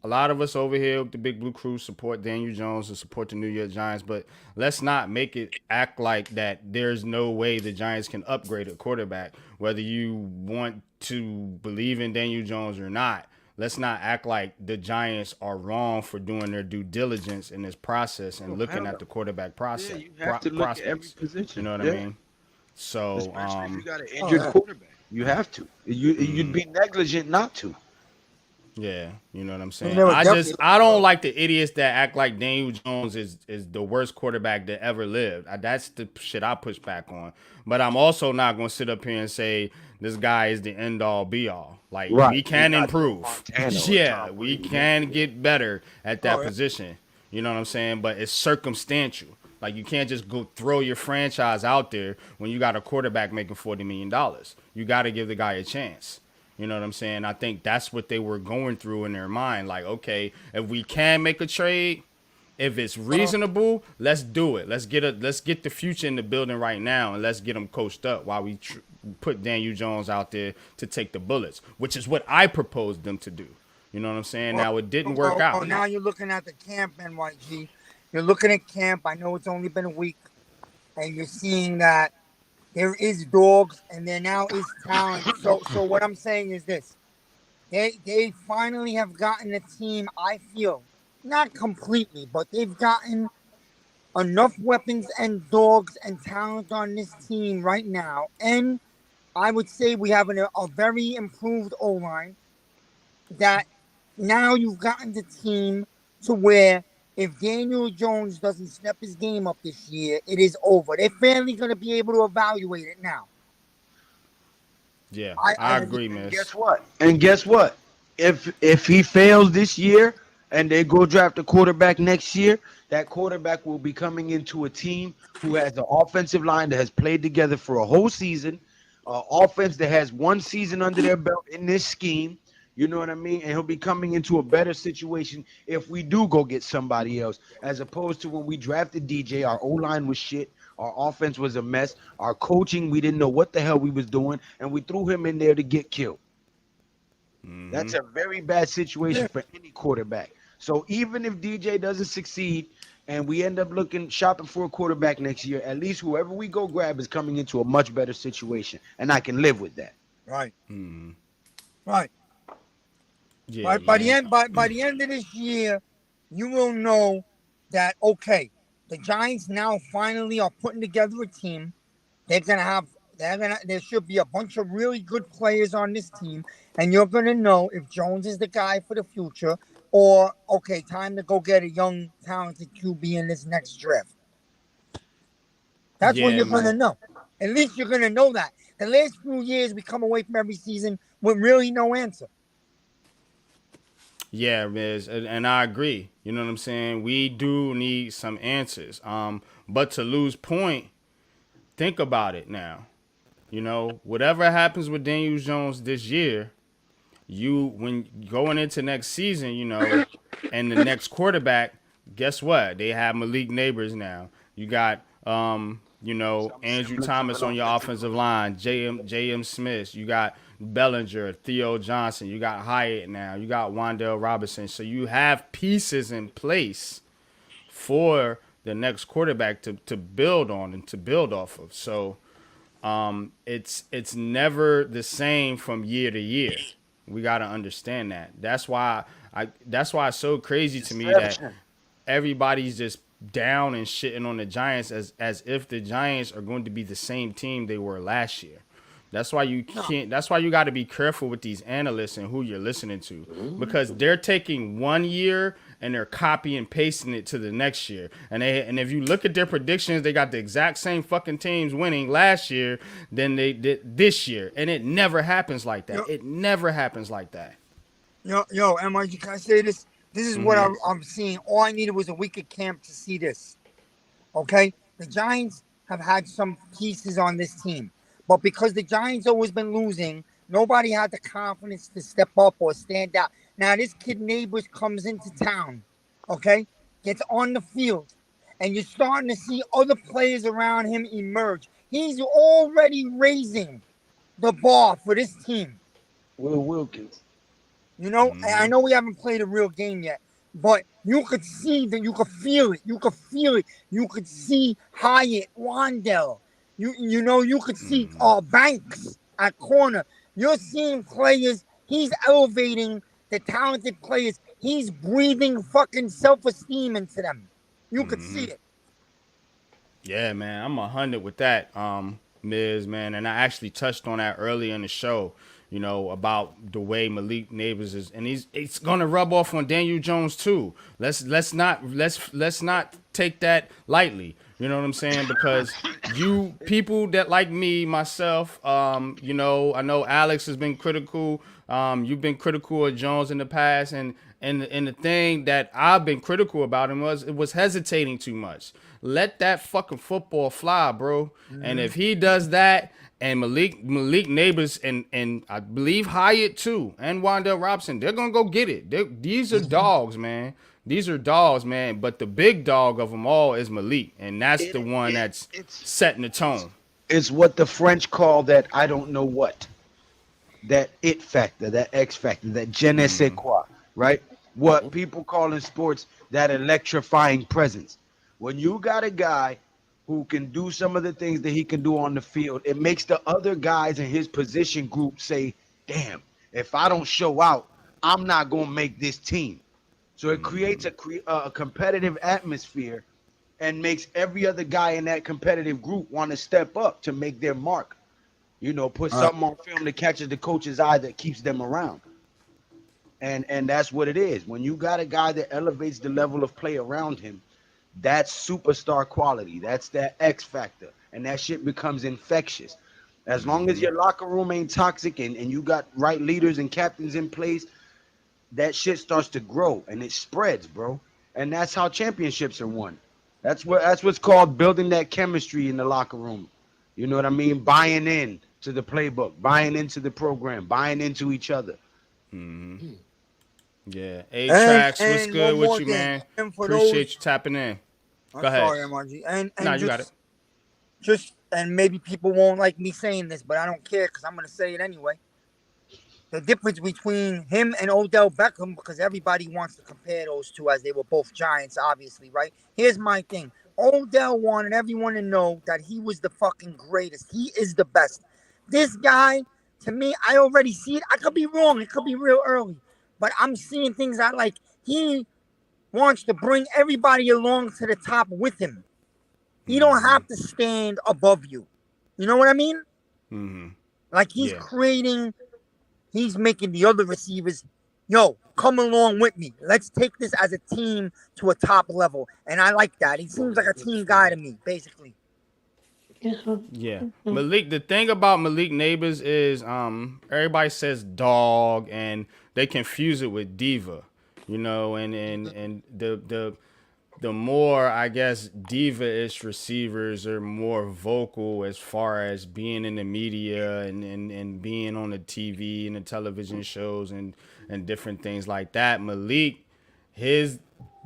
a lot of us over here with the Big Blue Crew support Daniel Jones and support the New York Giants, but let's not make it act like that there's no way the Giants can upgrade a quarterback, whether you want to believe in Daniel Jones or not. Let's not act like the Giants are wrong for doing their due diligence in this process and looking at the quarterback process. Yeah, you have to look at every position. You know what I mean? So, especially if you got an injured quarterback, you have to. You'd be negligent not to. Yeah, you know what I'm saying? I don't like the idiots that act like Daniel Jones is the worst quarterback that ever lived. That's the shit I push back on. But I'm also not going to sit up here and say this guy is the end all be all. Like, we can improve. Yeah, we can get better at that position. You know what I'm saying? But it's circumstantial. Like, you can't just go throw your franchise out there when you got a quarterback making $40 million. You got to give the guy a chance. You know what I'm saying? I think that's what they were going through in their mind. Like, okay, if we can make a trade, if it's reasonable, let's do it. Let's get the future in the building right now, and let's get them coached up while we put Daniel Jones out there to take the bullets, which is what I proposed them to do. You know what I'm saying? Now, it didn't work out. Now you're looking at the camp, NYG. You're looking at camp. I know it's only been a week, and you're seeing that there is dogs, and there now is talent. So what I'm saying is this. They finally have gotten a team, I feel, not completely, but they've gotten enough weapons and dogs and talent on this team right now. And I would say we have a very improved O-line that now you've gotten the team to where if Daniel Jones doesn't step his game up this year, it is over. They're finally going to be able to evaluate it now. Yeah, I agree, man. Guess what? If he fails this year and they go draft a quarterback next year, that quarterback will be coming into a team who has an offensive line that has played together for a whole season, offense that has one season under their belt in this scheme. You know what I mean? And he'll be coming into a better situation if we do go get somebody else, as opposed to when we drafted DJ, our O-line was shit. Our offense was a mess. Our coaching, we didn't know what the hell we was doing, and we threw him in there to get killed. That's a very bad situation for any quarterback. So even if DJ doesn't succeed and we end up shopping for a quarterback next year, at least whoever we go grab is coming into a much better situation, and I can live with that. Right. Mm. Right. Yeah, By the man. end, by the end of this year, you will know that okay, the Giants now finally are putting together a team. There should be a bunch of really good players on this team, and you're gonna know if Jones is the guy for the future, or okay, time to go get a young, talented QB in this next draft. That's when Yeah, you're gonna man. know. At least you're gonna know that. The last few years, we come away from every season with really no answer. Yeah, Miz, and I agree. You know what I'm saying? We do need some answers. But to lose point, think about it now. You know, whatever happens with Daniel Jones this year, when going into next season, you know, and the next quarterback, guess what? They have Malik Neighbors now. You got you know, Some Andrew semblance of Thomas an on your offensive line, JM Smith. You got Bellinger, Theo Johnson. You got Hyatt now. You got Wandale Robinson. So you have pieces in place for the next quarterback to build on and to build off of. So it's never the same from year to year. We got to understand that. That's why it's so crazy to me that Deception. everybody's just down and shitting on the Giants as if the Giants are going to be the same team they were last year. That's why you can't. That's why you got to be careful with these analysts and who you're listening to, because they're taking 1 year and they're copy and pasting it to the next year. And if you look at their predictions, they got the exact same fucking teams winning last year than they did this year, and it never happens like that. Yo, It never happens like that. MIG, can I say this? This is what I'm seeing. All I needed was a week of camp to see this. Okay? The Giants have had some pieces on this team. But because the Giants always been losing, nobody had the confidence to step up or stand out. Now, this kid Neighbors comes into town, okay? Gets on the field. And you're starting to see other players around him emerge. He's already raising the bar for this team. Will Wilkins. You know, and I know we haven't played a real game yet, but you could see that, you could feel it. You could feel it. You could see Hyatt, Wandell. You know, you could see Banks at corner. You're seeing players. He's elevating the talented players. He's breathing fucking self-esteem into them. You could see it. Yeah, man, I'm 100 with that, Miz, man, and I actually touched on that earlier in the show. You know, about the way Malik Neighbors is, and it's gonna rub off on Daniel Jones too. Let's not take that lightly. You know what I'm saying? Because you people that like me, myself, you know, I know Alex has been critical. You've been critical of Jones in the past, and the thing that I've been critical about him was hesitating too much. Let that fucking football fly, bro. And if he does that, and Malik Neighbors and I believe Hyatt too, and Wandale Robinson, they're gonna go get it. These are dogs, man. These are dogs, man. But the big dog of them all is Malik, and that's the one that's setting the tone. It's what the French call that I don't know what. That it factor, that X factor, that je ne sais quoi, right? What people call in sports that electrifying presence. When you got a guy who can do some of the things that he can do on the field, it makes the other guys in his position group say, damn, if I don't show out, I'm not going to make this team. So it creates a competitive atmosphere and makes every other guy in that competitive group want to step up to make their mark. You know, put something on film that catches the coach's eye that keeps them around. And that's what it is. When you got a guy that elevates the level of play around him, that's superstar quality. That's that X factor. And that shit becomes infectious. As long as your locker room ain't toxic and you got right leaders and captains in place, that shit starts to grow and it spreads, bro. And that's how championships are won. That's what's called building that chemistry in the locker room. You know what I mean? Buying in to the playbook, buying into the program, buying into each other. Yeah. A-Tracks, what's And good one with more you, thing. man? And for Appreciate those, you tapping in. I'm Go ahead. sorry, MRG. And Nah, you got it. just and maybe people won't like me saying this, but I don't care because I'm gonna say it anyway. The difference between him and Odell Beckham, because everybody wants to compare those two as they were both Giants, obviously, right? Here's my thing. Odell wanted everyone to know that he was the fucking greatest. He is the best. This guy, to me, I already see it. I could be wrong. It could be real early. But I'm seeing things that like he wants to bring everybody along to the top with him. He don't have to stand above you. You know what I mean? Like he's Yeah. he's making the other receivers, yo, come along with me. Let's take this as a team to a top level. And I like that. He seems like a team guy to me, basically. Yeah. Malik, the thing about Malik Neighbors is everybody says dog and they confuse it with diva. You know, and the more I guess diva-ish receivers are more vocal as far as being in the media and being on the TV and the television shows and different things like that. Malik, his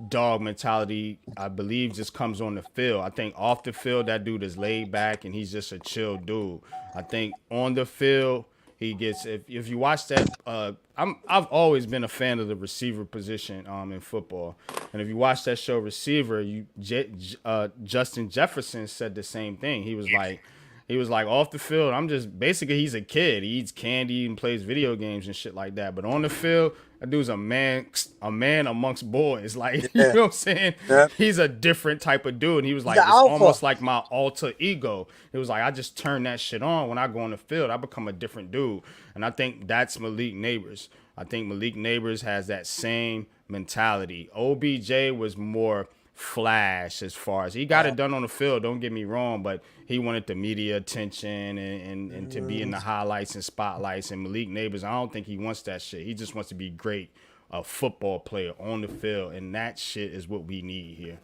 dog mentality, I believe, just comes on the field. I think off the field, that dude is laid back and he's just a chill dude. I think on the field, he gets if you watch that, I've always been a fan of the receiver position in football, and if you watch that show Receiver, Justin Jefferson said the same thing. He was like off the field, I'm just basically he's a kid. He eats candy and plays video games and shit like that. But on the field, that dude's a man amongst boys. Like you know what I'm saying? Yeah. He's a different type of dude. And he was like, the it's alpha. almost like my alter ego. It was like I just turn that shit on when I go on the field. I become a different dude. And I think that's Malik Neighbors. I think Malik Neighbors has that same mentality. OBJ was more flash as far as he got it done on the field, don't get me wrong, but he wanted the media attention and to be in the highlights and spotlights. And Malik Neighbors, I don't think he wants that shit. He just wants to be great, a football player on the field, and that shit is what we need here.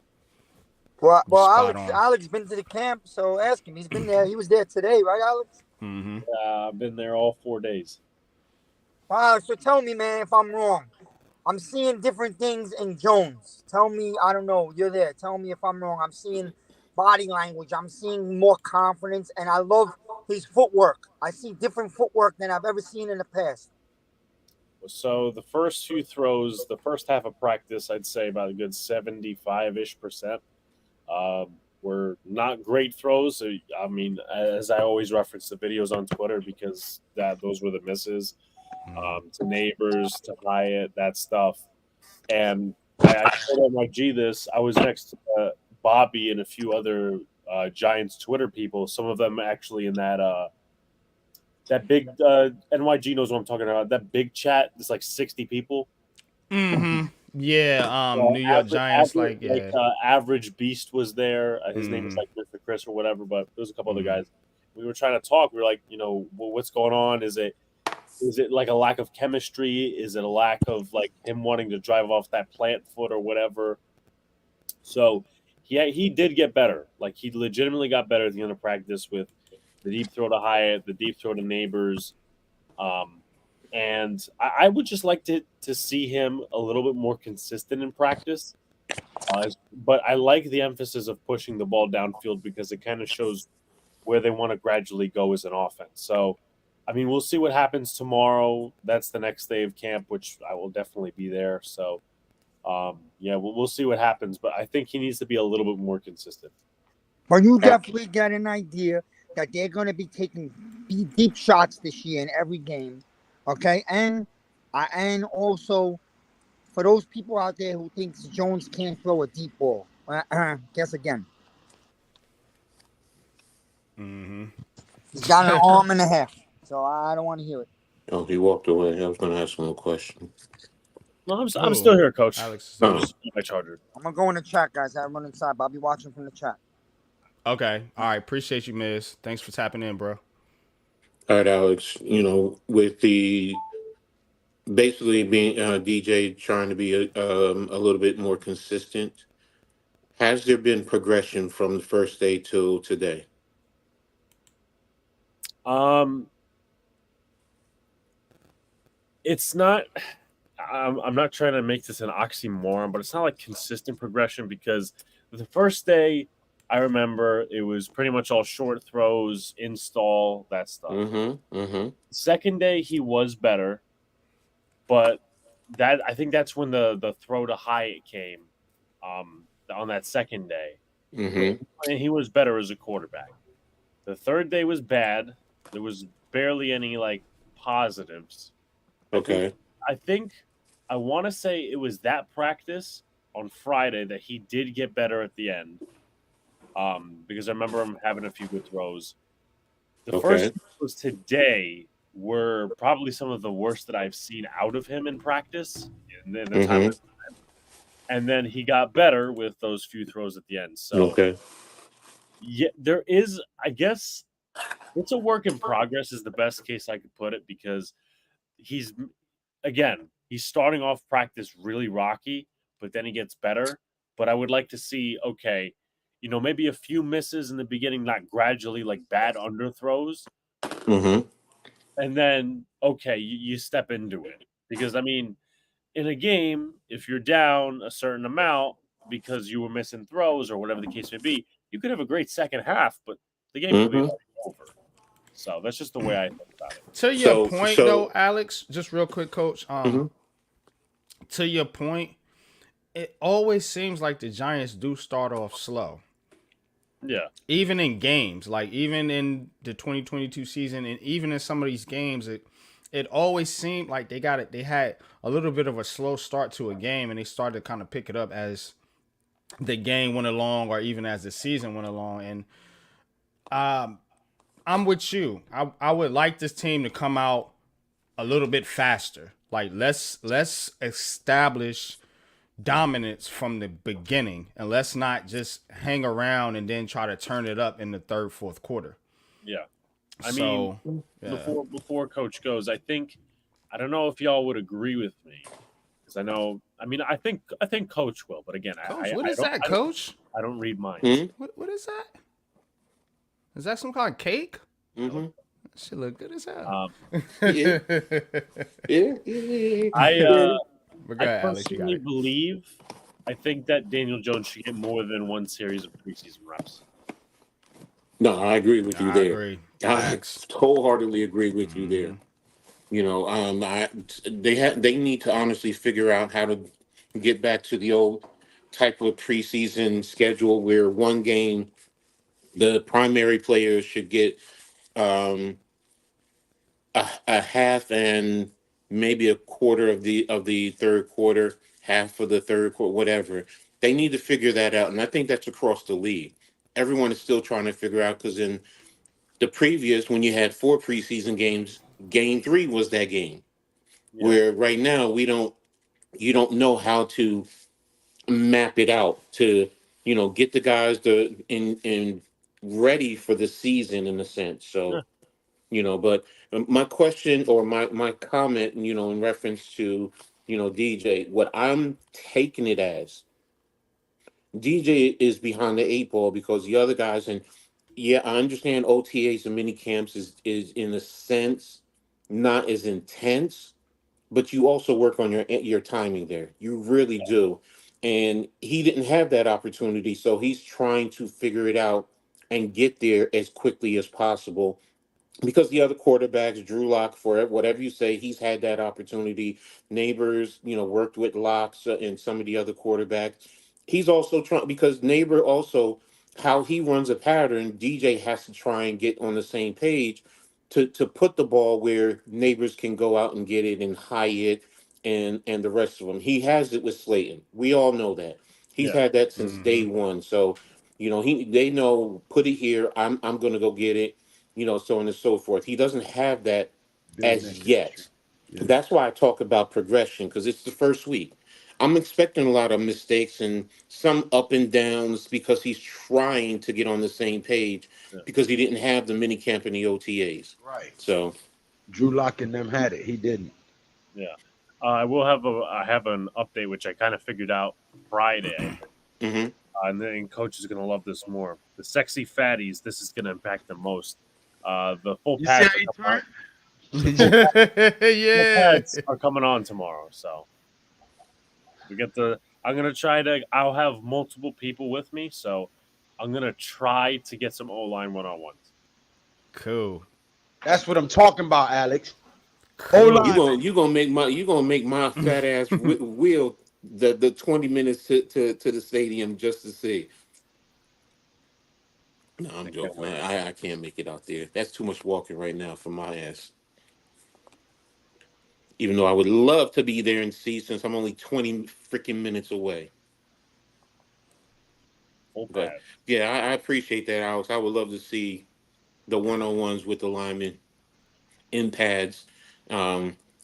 Well, Spot Alex been to the camp, so ask him. He's been there. He was there today, right, Alex? I've been there all 4 days. Wow. So tell me, man, if I'm wrong. I'm seeing different things in Jones. Tell me, I don't know. You're there. Tell me if I'm wrong. I'm seeing body language. I'm seeing more confidence, and I love his footwork. I see different footwork than I've ever seen in the past. So the first few throws, the first half of practice, I'd say about a good 75-ish%. Were not great throws. I mean, as I always reference the videos on Twitter because those were the misses. To Neighbors, to Hyatt, that stuff. And I told my G this. I was next to Bobby and a few other Giants Twitter people. Some of them actually in that big NYG knows what I'm talking about. That big chat. There's like 60 people. Yeah, New York Giants, Average Beast was there. His name is like Mr. Chris or whatever, but there's a couple other guys. We were trying to talk. We were like, what's going on? Is it like a lack of chemistry? Is it a lack of like him wanting to drive off that plant foot or whatever? So he did get better. Like he legitimately got better at the end of practice with the deep throw to Hyatt, the deep throw to Neighbors. And I would just like to see him a little bit more consistent in practice. But I like the emphasis of pushing the ball downfield because it kind of shows where they want to gradually go as an offense. So, I mean, we'll see what happens tomorrow. That's the next day of camp, which I will definitely be there. So, we'll see what happens. But I think he needs to be a little bit more consistent. But you definitely get an idea that they're going to be taking deep shots this year in every game. Okay, and also for those people out there who thinks Jones can't throw a deep ball, guess again. He's got an arm and a half, so I don't want to hear it. Oh, he walked away. I was going to ask him a question. No, I'm still here, Coach. Alex. Just my charger. I'm gonna go in the chat, guys. I run inside, but I'll be watching from the chat. Okay, all right. Appreciate you, Miz. Thanks for tapping in, bro. All right, Alex, with the basically being DJ trying to be a little bit more consistent, has there been progression from the first day till today? it's not. I'm not trying to make this an oxymoron, but it's not like consistent progression because the first day I remember it was pretty much all short throws, install, that stuff. Second day he was better, but I think that's when the throw to Hyatt came on that second day. And he was better as a quarterback. The third day was bad. There was barely any like positives. Okay. I think I want to say it was that practice on Friday that he did get better at the end. Because I remember him having a few good throws. The first was today were probably some of the worst that I've seen out of him in practice in the time. And then he got better with those few throws at the end. So yeah, there is, I guess, it's a work in progress is the best case I could put it because he's starting off practice really rocky, but then he gets better. But I would like to see, okay, maybe a few misses in the beginning, not gradually like bad underthrows. And then, okay, you step into it. Because, I mean, in a game, if you're down a certain amount because you were missing throws or whatever the case may be, you could have a great second half, but the game could be over. So that's just the way I think about it. To your point, though, Alex, just real quick, Coach. To your point, it always seems like the Giants do start off slow. Yeah. Even in games, like even in the 2022 season, and even in some of these games, it always seemed like they had a little bit of a slow start to a game, and they started to kind of pick it up as the game went along, or even as the season went along. And I'm with you. I would like this team to come out a little bit faster. Like let's establish dominance from the beginning, and let's not just hang around and then try to turn it up in the third, fourth quarter. Yeah. I mean, before Coach goes, I don't know if y'all would agree with me because I think Coach will, but again, Coach, what is that, Coach? I don't read minds. What is that? Is that some kind of cake? That shit look good as hell. I personally believe, I think that Daniel Jones should get more than one series of preseason reps. No, I agree with you there. Agree. I wholeheartedly agree with you there. They need to honestly figure out how to get back to the old type of preseason schedule where one game the primary players should get a half and maybe a quarter of the third quarter, half of the third quarter, whatever. They need to figure that out, and I think that's across the league. Everyone is still trying to figure out because in the previous, when you had 4 preseason games, game 3 was that game. Yeah. Where right now you don't know how to map it out to get the guys in ready for the season in a sense. So. Yeah. But my question or my comment, in reference to, DJ, what I'm taking it as, DJ is behind the 8 ball because the other guys, and yeah, I understand OTAs and mini camps is in a sense not as intense, but you also work on your timing there. You really do. And he didn't have that opportunity, so he's trying to figure it out and get there as quickly as possible. Because the other quarterbacks, Drew Lock, for whatever you say, he's had that opportunity. Neighbors, worked with Locks and some of the other quarterbacks. He's also trying because Neighbor also how he runs a pattern. DJ has to try and get on the same page to put the ball where Neighbors can go out and get it and Hyatt and the rest of them. He has it with Slayton. We all know that. He's had that since day one. So they know put it here. I'm going to go get it. So on and so forth. He doesn't have that as yet. Yeah. That's why I talk about progression, because it's the first week. I'm expecting a lot of mistakes and some up and downs because he's trying to get on the same page because he didn't have the mini camp and the OTAs. Right. So Drew Lock and them had it. He didn't. Yeah. I have an update, which I kind of figured out Friday. And then Coach is going to love this more. The sexy fatties, this is going to impact them most. The full pass. The Yeah. Pats are coming on tomorrow, so we get the. I'm gonna try to. I'll have multiple people with me, so I'm gonna try to get some O line one-on-ones. Cool. That's what I'm talking about, Alex. Cool. You gonna make my fat ass wheel the 20 minutes to the stadium just to see. No, I I'm can't joking. wait. I can't make it out there. That's too much walking right now for my ass. Even though I would love to be there and see, since I'm only 20 freaking minutes away. Full But pad. yeah, I appreciate that, Alex. I would love to see the one-on-ones with the linemen in pads.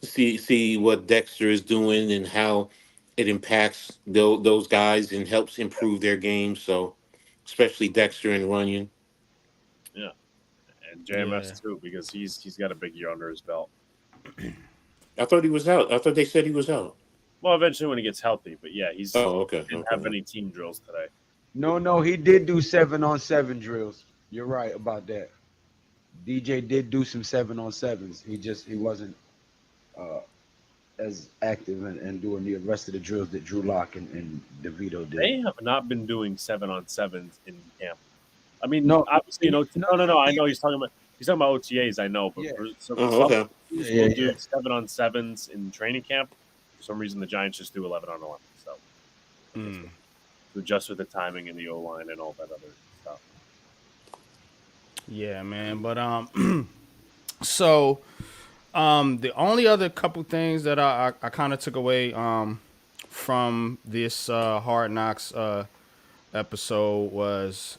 See what Dexter is doing and how it impacts those guys and helps improve their game. So, especially Dexter and Runyon. Yeah, and Yeah. JMS too, because he's got a big year under his belt. I thought he was out. I thought they said he was out. Well, eventually when he gets healthy, but yeah, Oh, okay. didn't have Okay. any team drills today. No, he did do 7-on-7 drills. You're right about that. DJ did do some 7-on-7s. He wasn't uh, as active and doing the rest of the drills that Drew Lock and DeVito did. They have not been doing 7-on-7s in camp. I mean, No, obviously, no, no. I know he's talking about OTAs. I know, but Yeah. Oh, some okay. teams Yeah, will yeah, do yeah. 7-on-7s in training camp. For some reason, the Giants just do 11-on-11. So to adjust with the timing and the O line and all that other stuff. Yeah, man. But so the only other couple things that I kind of took away from this Hard Knocks episode was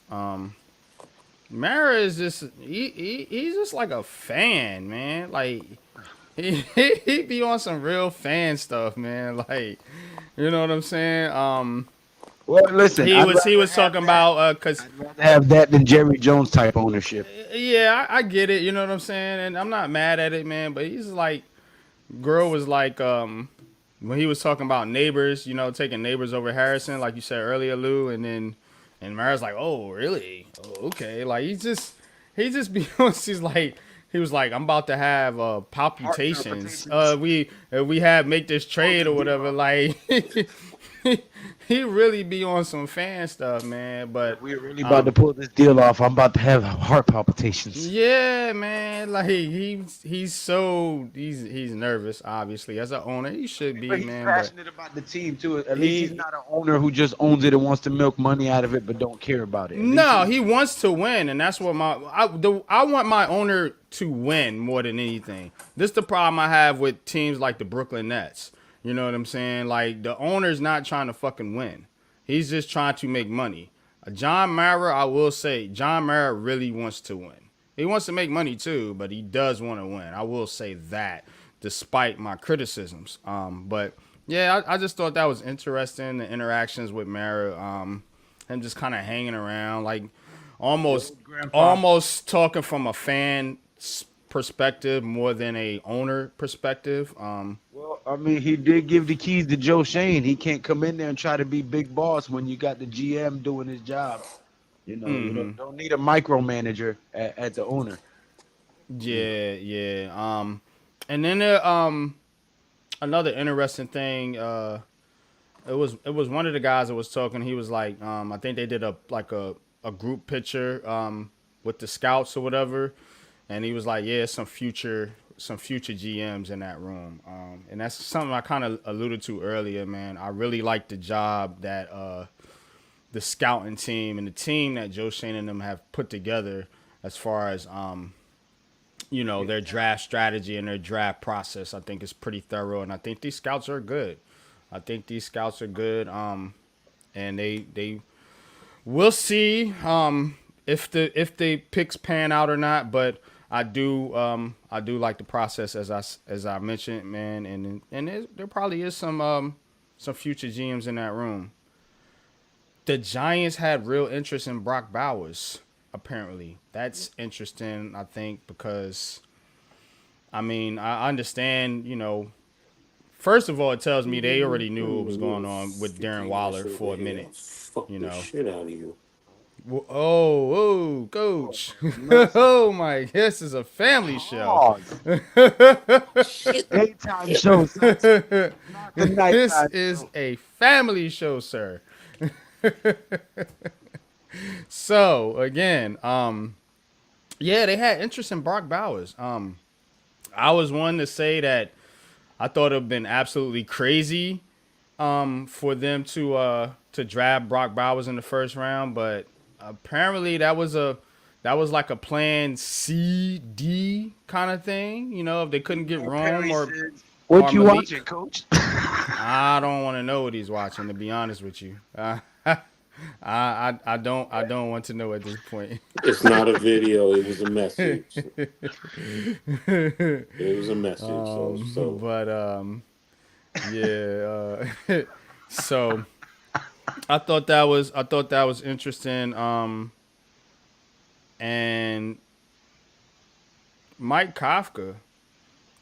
Mara is just he's just like a fan, man. Like he be on some real fan stuff, man. Like you know what I'm saying? Well, listen, He was talking about cause I'd rather have that than Jerry Jones type ownership. yeah, I get it, you know what I'm saying? And I'm not mad at it, man, but he's like girl was like when he was talking about neighbors, you know, taking neighbors over Harrison, like you said earlier, Lou, and then and Mara's like, oh, really? Oh, okay. Like he just be he's like he was like, I'm about to have palpitations. We have make this trade or whatever. Like he really be on some fan stuff, man. But We're really about to pull this deal off. I'm about to have heart palpitations. yeah, man. Like he's nervous. Obviously, as an owner, he should be, But he's man. passionate about the team too. At He- least he's not an owner who just owns it and wants to milk money out of it, but don't care about it. At least No, he wants to win, and that's what I want my owner to win more than anything. This is the problem I have with teams like the Brooklyn Nets. You know what I'm saying? Like the owner's not trying to fucking win. He's just trying to make money. John Mara, I will say, John Mara really wants to win. He wants to make money too, but he does want to win. I will say that, despite my criticisms. But yeah, I just thought that was interesting. The interactions with Mara. Him just kind of hanging around, like almost talking from a fan perspective more than a owner perspective. Well, I mean, he did give the keys to Joe Shane. He can't come in there and try to be big boss when you got the GM doing his job. You know, you don't need a micromanager at the owner. Yeah. And then another interesting thing. It was one of the guys that was talking. He was like, I think they did a group picture with the scouts or whatever, and he was like, yeah, some future GMs in that room. And that's something I kind of alluded to earlier, man. I really like the job that the scouting team and the team that Joe Shane and them have put together as far as you know, their draft strategy and their draft process. I think is pretty thorough, and I think these scouts are good. And they we'll see if the picks pan out or not. But I do like the process as I mentioned, man. And there probably is some future GMs in that room. The Giants had real interest in Brock Bowers. Apparently, that's interesting. I think because, I mean, I understand. You know, first of all, it tells me they already knew what was going on with Darren Waller for a minute. Fuck You the know, shit out of you. Oh, coach. Nuts. Oh my, this is a family show. Pause. Shit. Daytime show, son. Not the This nighttime is show. a family show, sir. So again, yeah, they had interest in Brock Bowers. I was one to say that I thought it'd been absolutely crazy for them to draft Brock Bowers in the first round, but apparently that was like a plan C D kind of thing. You know, if they couldn't get Rome Perry said, or "What you Malik, watching, Coach?" I don't want to know what he's watching. To be honest with you, I don't want to know at this point. It's not a video. It was a message. It was a message. So But yeah. So I thought that was interesting. And Mike Kafka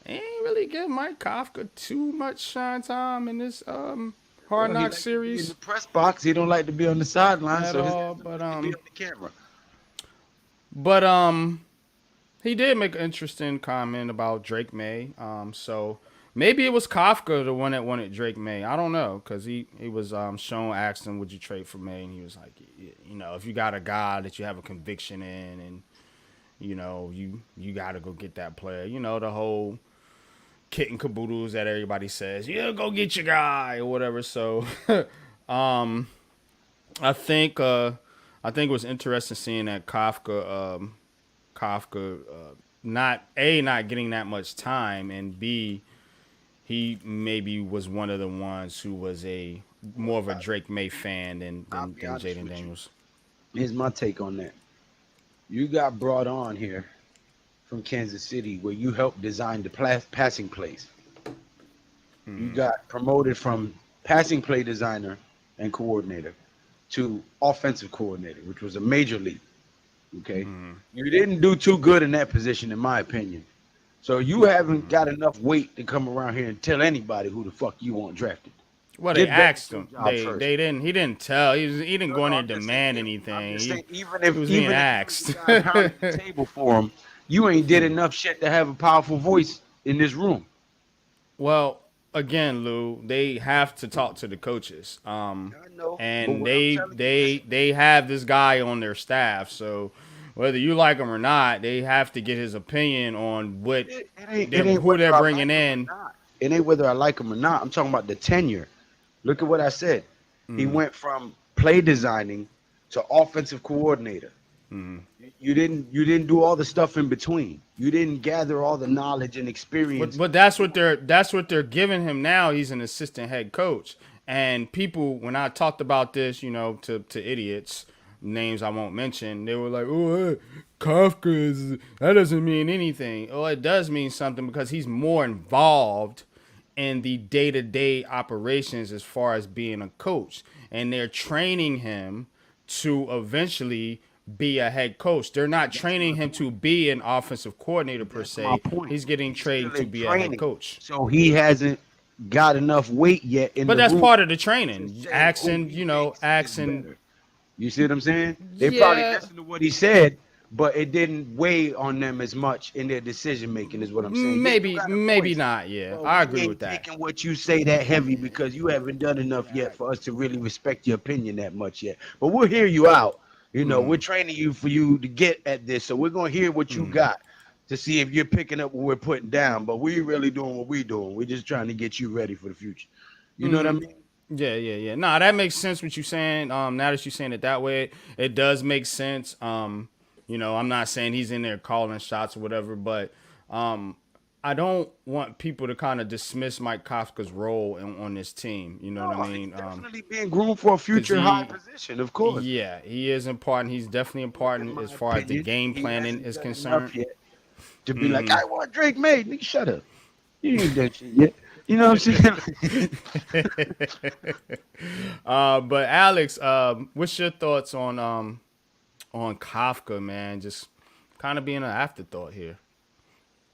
ain't really give Mike Kafka too much shine time in this Hard Well, he Knocks likes to be in series the press box. He don't like to be on the sideline, at so his all. ass don't like to be on the camera. But he did make an interesting comment about Drake May. So maybe it was Kafka, the one that wanted Drake May. I don't know, because he was Sean asked him, would you trade for May, and he was like, you know, if you got a guy that you have a conviction in, and you know you got to go get that player. You know, the whole kit and caboodles that everybody says, yeah, go get your guy or whatever. So um, I think it was interesting seeing that Kafka not getting that much time, and B, he maybe was one of the ones who was a more of a Drake May fan I'll be than honest Jaden with you. Daniels. Here's my take on that. You got brought on here from Kansas City, where you helped design the passing plays. You got promoted from passing play designer and coordinator to offensive coordinator, which was a major league. Okay, you didn't do too good in that position, in my opinion. So you haven't got enough weight to come around here and tell anybody who the fuck you want drafted. Well, they Get back asked to your him. job first. They didn't. He didn't tell. He didn't No, go in no, there I'm and just saying. demand I'm anything. just saying, He was being asked. you guys pounded the table for him, you ain't did enough shit to have a powerful voice in this room. Well, again, Lou, they have to talk to the coaches. I know, but And what I'm telling you is, they have this guy on their staff. So whether you like him or not, they have to get his opinion on what it ain't who whether they're I bringing like him or in. not. It ain't whether I like him or not. I'm talking about the tenure. Look at what I said. He went from play designing to offensive coordinator. You didn't do all the stuff in between. You didn't gather all the knowledge and experience. But that's what they're giving him now. He's an assistant head coach. And people, when I talked about this, you know, to idiots, names I won't mention, they were like, "Oh, Kafka is that doesn't mean anything." Oh, it does mean something because he's more involved in the day-to-day operations as far as being a coach, and they're training him to eventually be a head coach. They're not That's my training him to point. be an offensive coordinator per That's my se. point. He's getting He's still trained to in be a head training, coach. so he hasn't got enough weight yet in But the that's room part of the to training. say who he thinks is Accent. better. You see what I'm saying? They probably Yeah, listened to what he said, but it didn't weigh on them as much in their decision making. Is what I'm saying. Yeah, you got a maybe voice, not. Yeah, but I we agree with ain't that. taking what you say that heavy because you haven't done enough yet for us to really respect your opinion that much yet. But we'll hear you out. You know, we're training you for you to get at this, so we're gonna hear what you got to see if you're picking up what we're putting down. But we really doing what we're doing. We're just trying to get you ready for the future. You know what I mean? Yeah. Nah, that makes sense what you're saying. Now that you're saying it that way, it does make sense. You know, I'm not saying he's in there calling shots or whatever, but I don't want people to kind of dismiss Mike Kafka's role on this team. You know what I Oh, he's mean? definitely being groomed for a 'Cause future high position, of course. yeah, he is important. He's definitely In important my as far as the opinion, game he planning hasn't is done concerned. enough yet to be like, I want Drake May. Nigga, shut up. You ain't done shit yet. You know what I'm saying? But Alex, what's your thoughts on Kafka, man? Just kind of being an afterthought here.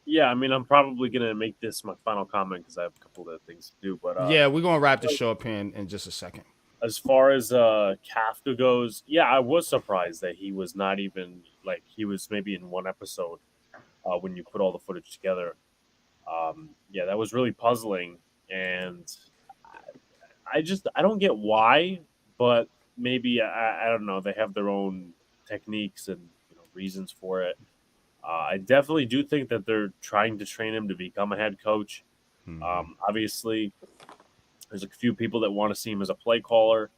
Yeah, I mean, I'm probably gonna make this my final comment because I have a couple of things to do. But Yeah, we're gonna wrap the show up here in just a second. as far as Kafka goes, yeah, I was surprised that he was not even like he was maybe in one episode when you put all the footage together. Yeah, that was really puzzling, and I don't get why, but maybe I don't know. They have their own techniques and reasons for it. I definitely do think that they're trying to train him to become a head coach. Obviously, there's a few people that want to see him as a play caller.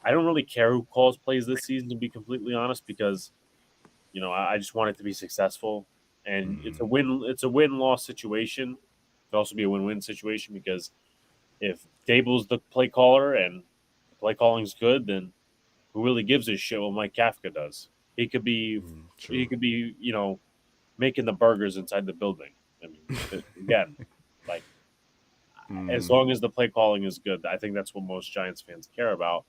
I don't really care who calls plays this season, to be completely honest, because I just want it to be successful, and it's a win. It's a win-loss situation. It could also be a win-win situation because if Dable's the play caller and the play calling's good, then who really gives a shit what Mike Kafka does? He could be, True. he could be, making the burgers inside the building. I mean, again, like as long as the play calling is good, I think that's what most Giants fans care about.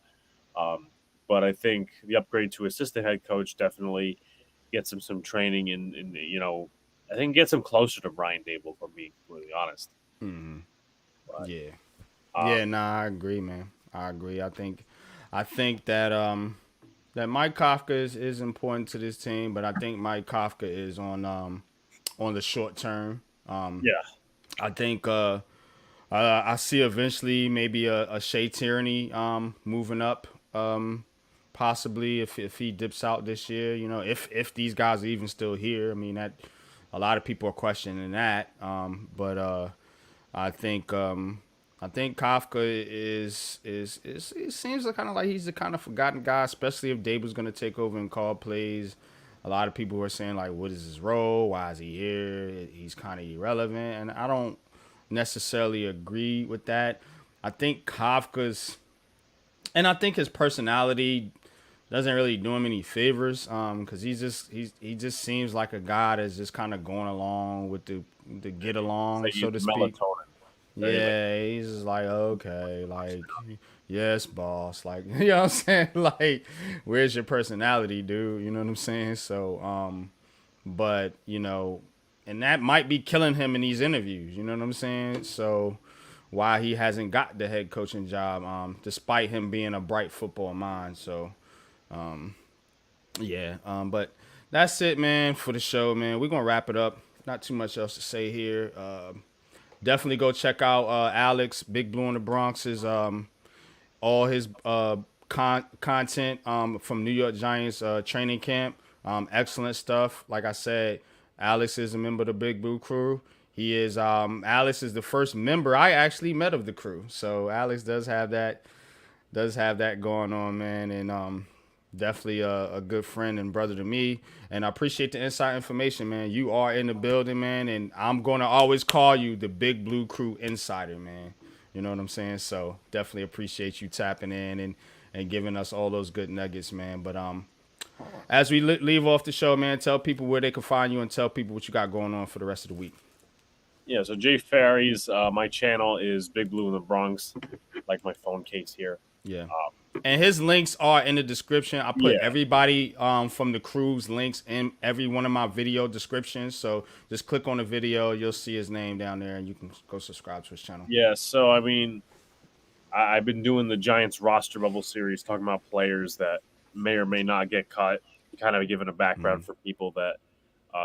But I think the upgrade to assistant head coach definitely gets him some training and I think gets him closer to Brian Dable, for being completely honest. But, Yeah. Yeah, um, nah, I agree, man. I agree. I think that that Mike Kafka is important to this team, but I think Mike Kafka is on the short term. yeah, I think I see eventually maybe a Shea Tierney moving up, possibly if he dips out this year. If these guys are even still here. I mean that a lot of people are questioning that. But I think I think Kafka is it seems kind of like he's the kind of forgotten guy, especially if Dable's going to take over and call plays. A lot of people were saying like, what is his role? Why is he here? He's kind of irrelevant, and I don't necessarily agree with that. I think I think his personality doesn't really do him any favors. Because he just seems like a guy that's just kind of going along with the get along, say so use to speak. melatonin. Very like, Yeah, he's just like, okay, like, yes, boss. Like, you know what I'm saying? Like, where's your personality, dude? You know what I'm saying? So, but, and that might be killing him in these interviews. You know what I'm saying? So, why he hasn't got the head coaching job, despite him being a bright football mind. So, yeah, but that's it, man, for the show, man. We're going to wrap it up. Not too much else to say here. Definitely go check out Alex, Big Blue in the Bronx's all his content from New York Giants training camp. Excellent stuff. Like I said, Alex is a member of the Big Blue crew. Alex is the first member I actually met of the crew. So Alex does have that going on, man, and definitely a good friend and brother to me. And I appreciate the inside information, man. You are in the building, man, and I'm gonna always call you the Big Blue Crew Insider, man. You know what I'm saying? So definitely appreciate you tapping in and giving us all those good nuggets, man. But as we leave off the show, man, tell people where they can find you and tell people what you got going on for the rest of the week. yeah. So Jay Ferries, my channel is Big Blue in the Bronx, like my phone case here. Yeah. And his links are in the description. I put Yeah. everybody from the crew's links in every one of my video descriptions. So just click on the video. You'll see his name down there, and you can go subscribe to his channel. Yeah, so I mean, I've been doing the Giants roster bubble series, talking about players that may or may not get cut, kind of giving a background for people that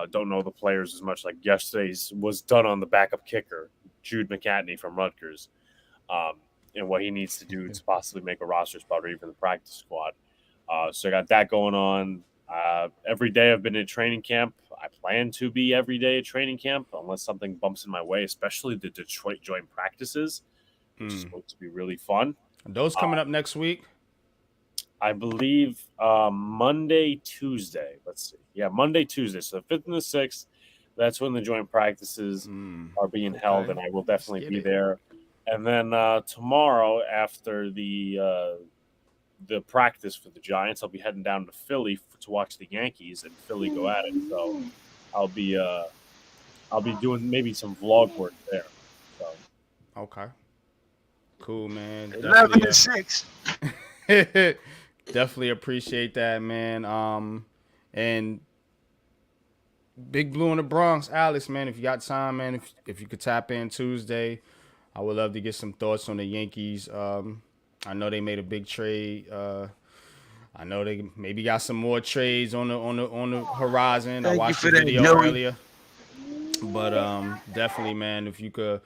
don't know the players as much. Like yesterday's was done on the backup kicker, Jude McCatney from Rutgers, and what he needs to do to possibly make a roster spot or even the practice squad. So I got that going on. Every day I've been in training camp. I plan to be every day at training camp unless something bumps in my way, especially the Detroit joint practices, which is going to be really fun. Are those coming up next week? I believe Monday, Tuesday. Let's see. Yeah, Monday, Tuesday. So the 5th and the 6th, that's when the joint practices are being held, and I will definitely be there. And then tomorrow, after the practice for the Giants, I'll be heading down to Philly to watch the Yankees and Philly go at it. So I'll be doing maybe some vlog work there. So Okay. Cool, man. 11 to 6. Definitely appreciate that, man. And Big Blue in the Bronx, Alex, man, if you got time, man, if you could tap in Tuesday, I would love to get some thoughts on the Yankees I know they made a big trade. I know they maybe got some more trades on the horizon. I Thank you watched the for that, video Joey. earlier. But definitely, man, if you could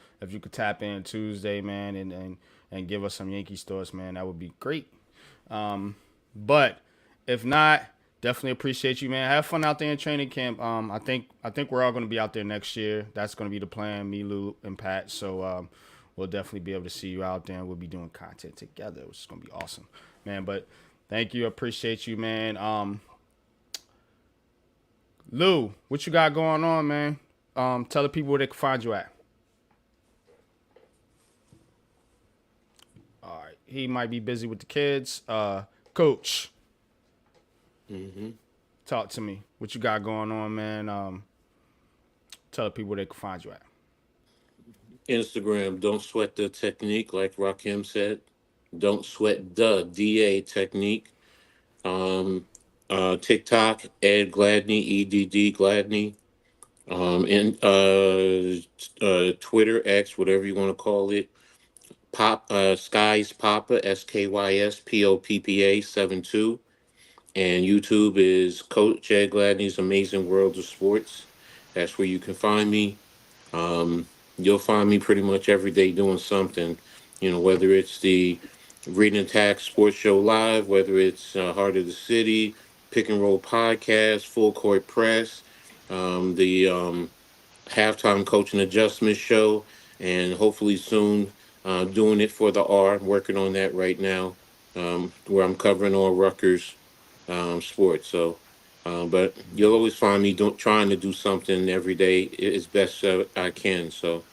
tap in Tuesday, man, and give us some Yankee stores, man, that would be great. But if not, definitely appreciate you, man. Have fun out there in training camp. I think we're all going to be out there next year. That's going to be the plan, me, Lou, and Pat. So we'll definitely be able to see you out there, and we'll be doing content together, which is going to be awesome, man. But thank you, appreciate you, man. Lou, what you got going on, man? Tell the people where they can find you at. All right, he might be busy with the kids. Coach, talk to me. What you got going on, man? Tell the people where they can find you at. Instagram, don't sweat the technique, like Rakim said. Don't sweat the DA technique. TikTok, Ed Gladney, EDD Gladney. And Twitter, X, whatever you want to call it. Sky's Papa, SKYS POPPA 72. And YouTube is Coach Ed Gladney's Amazing World of Sports. That's where you can find me. You'll find me pretty much every day doing something, whether it's the Reading Attack Sports Show Live, whether it's Heart of the City, Pick and Roll Podcast, Full Court Press, the Halftime Coaching Adjustment Show, and hopefully soon doing it for the R. I'm working on that right now, where I'm covering all Rutgers sports. So, but you'll always find me trying to do something every day as best I can. So,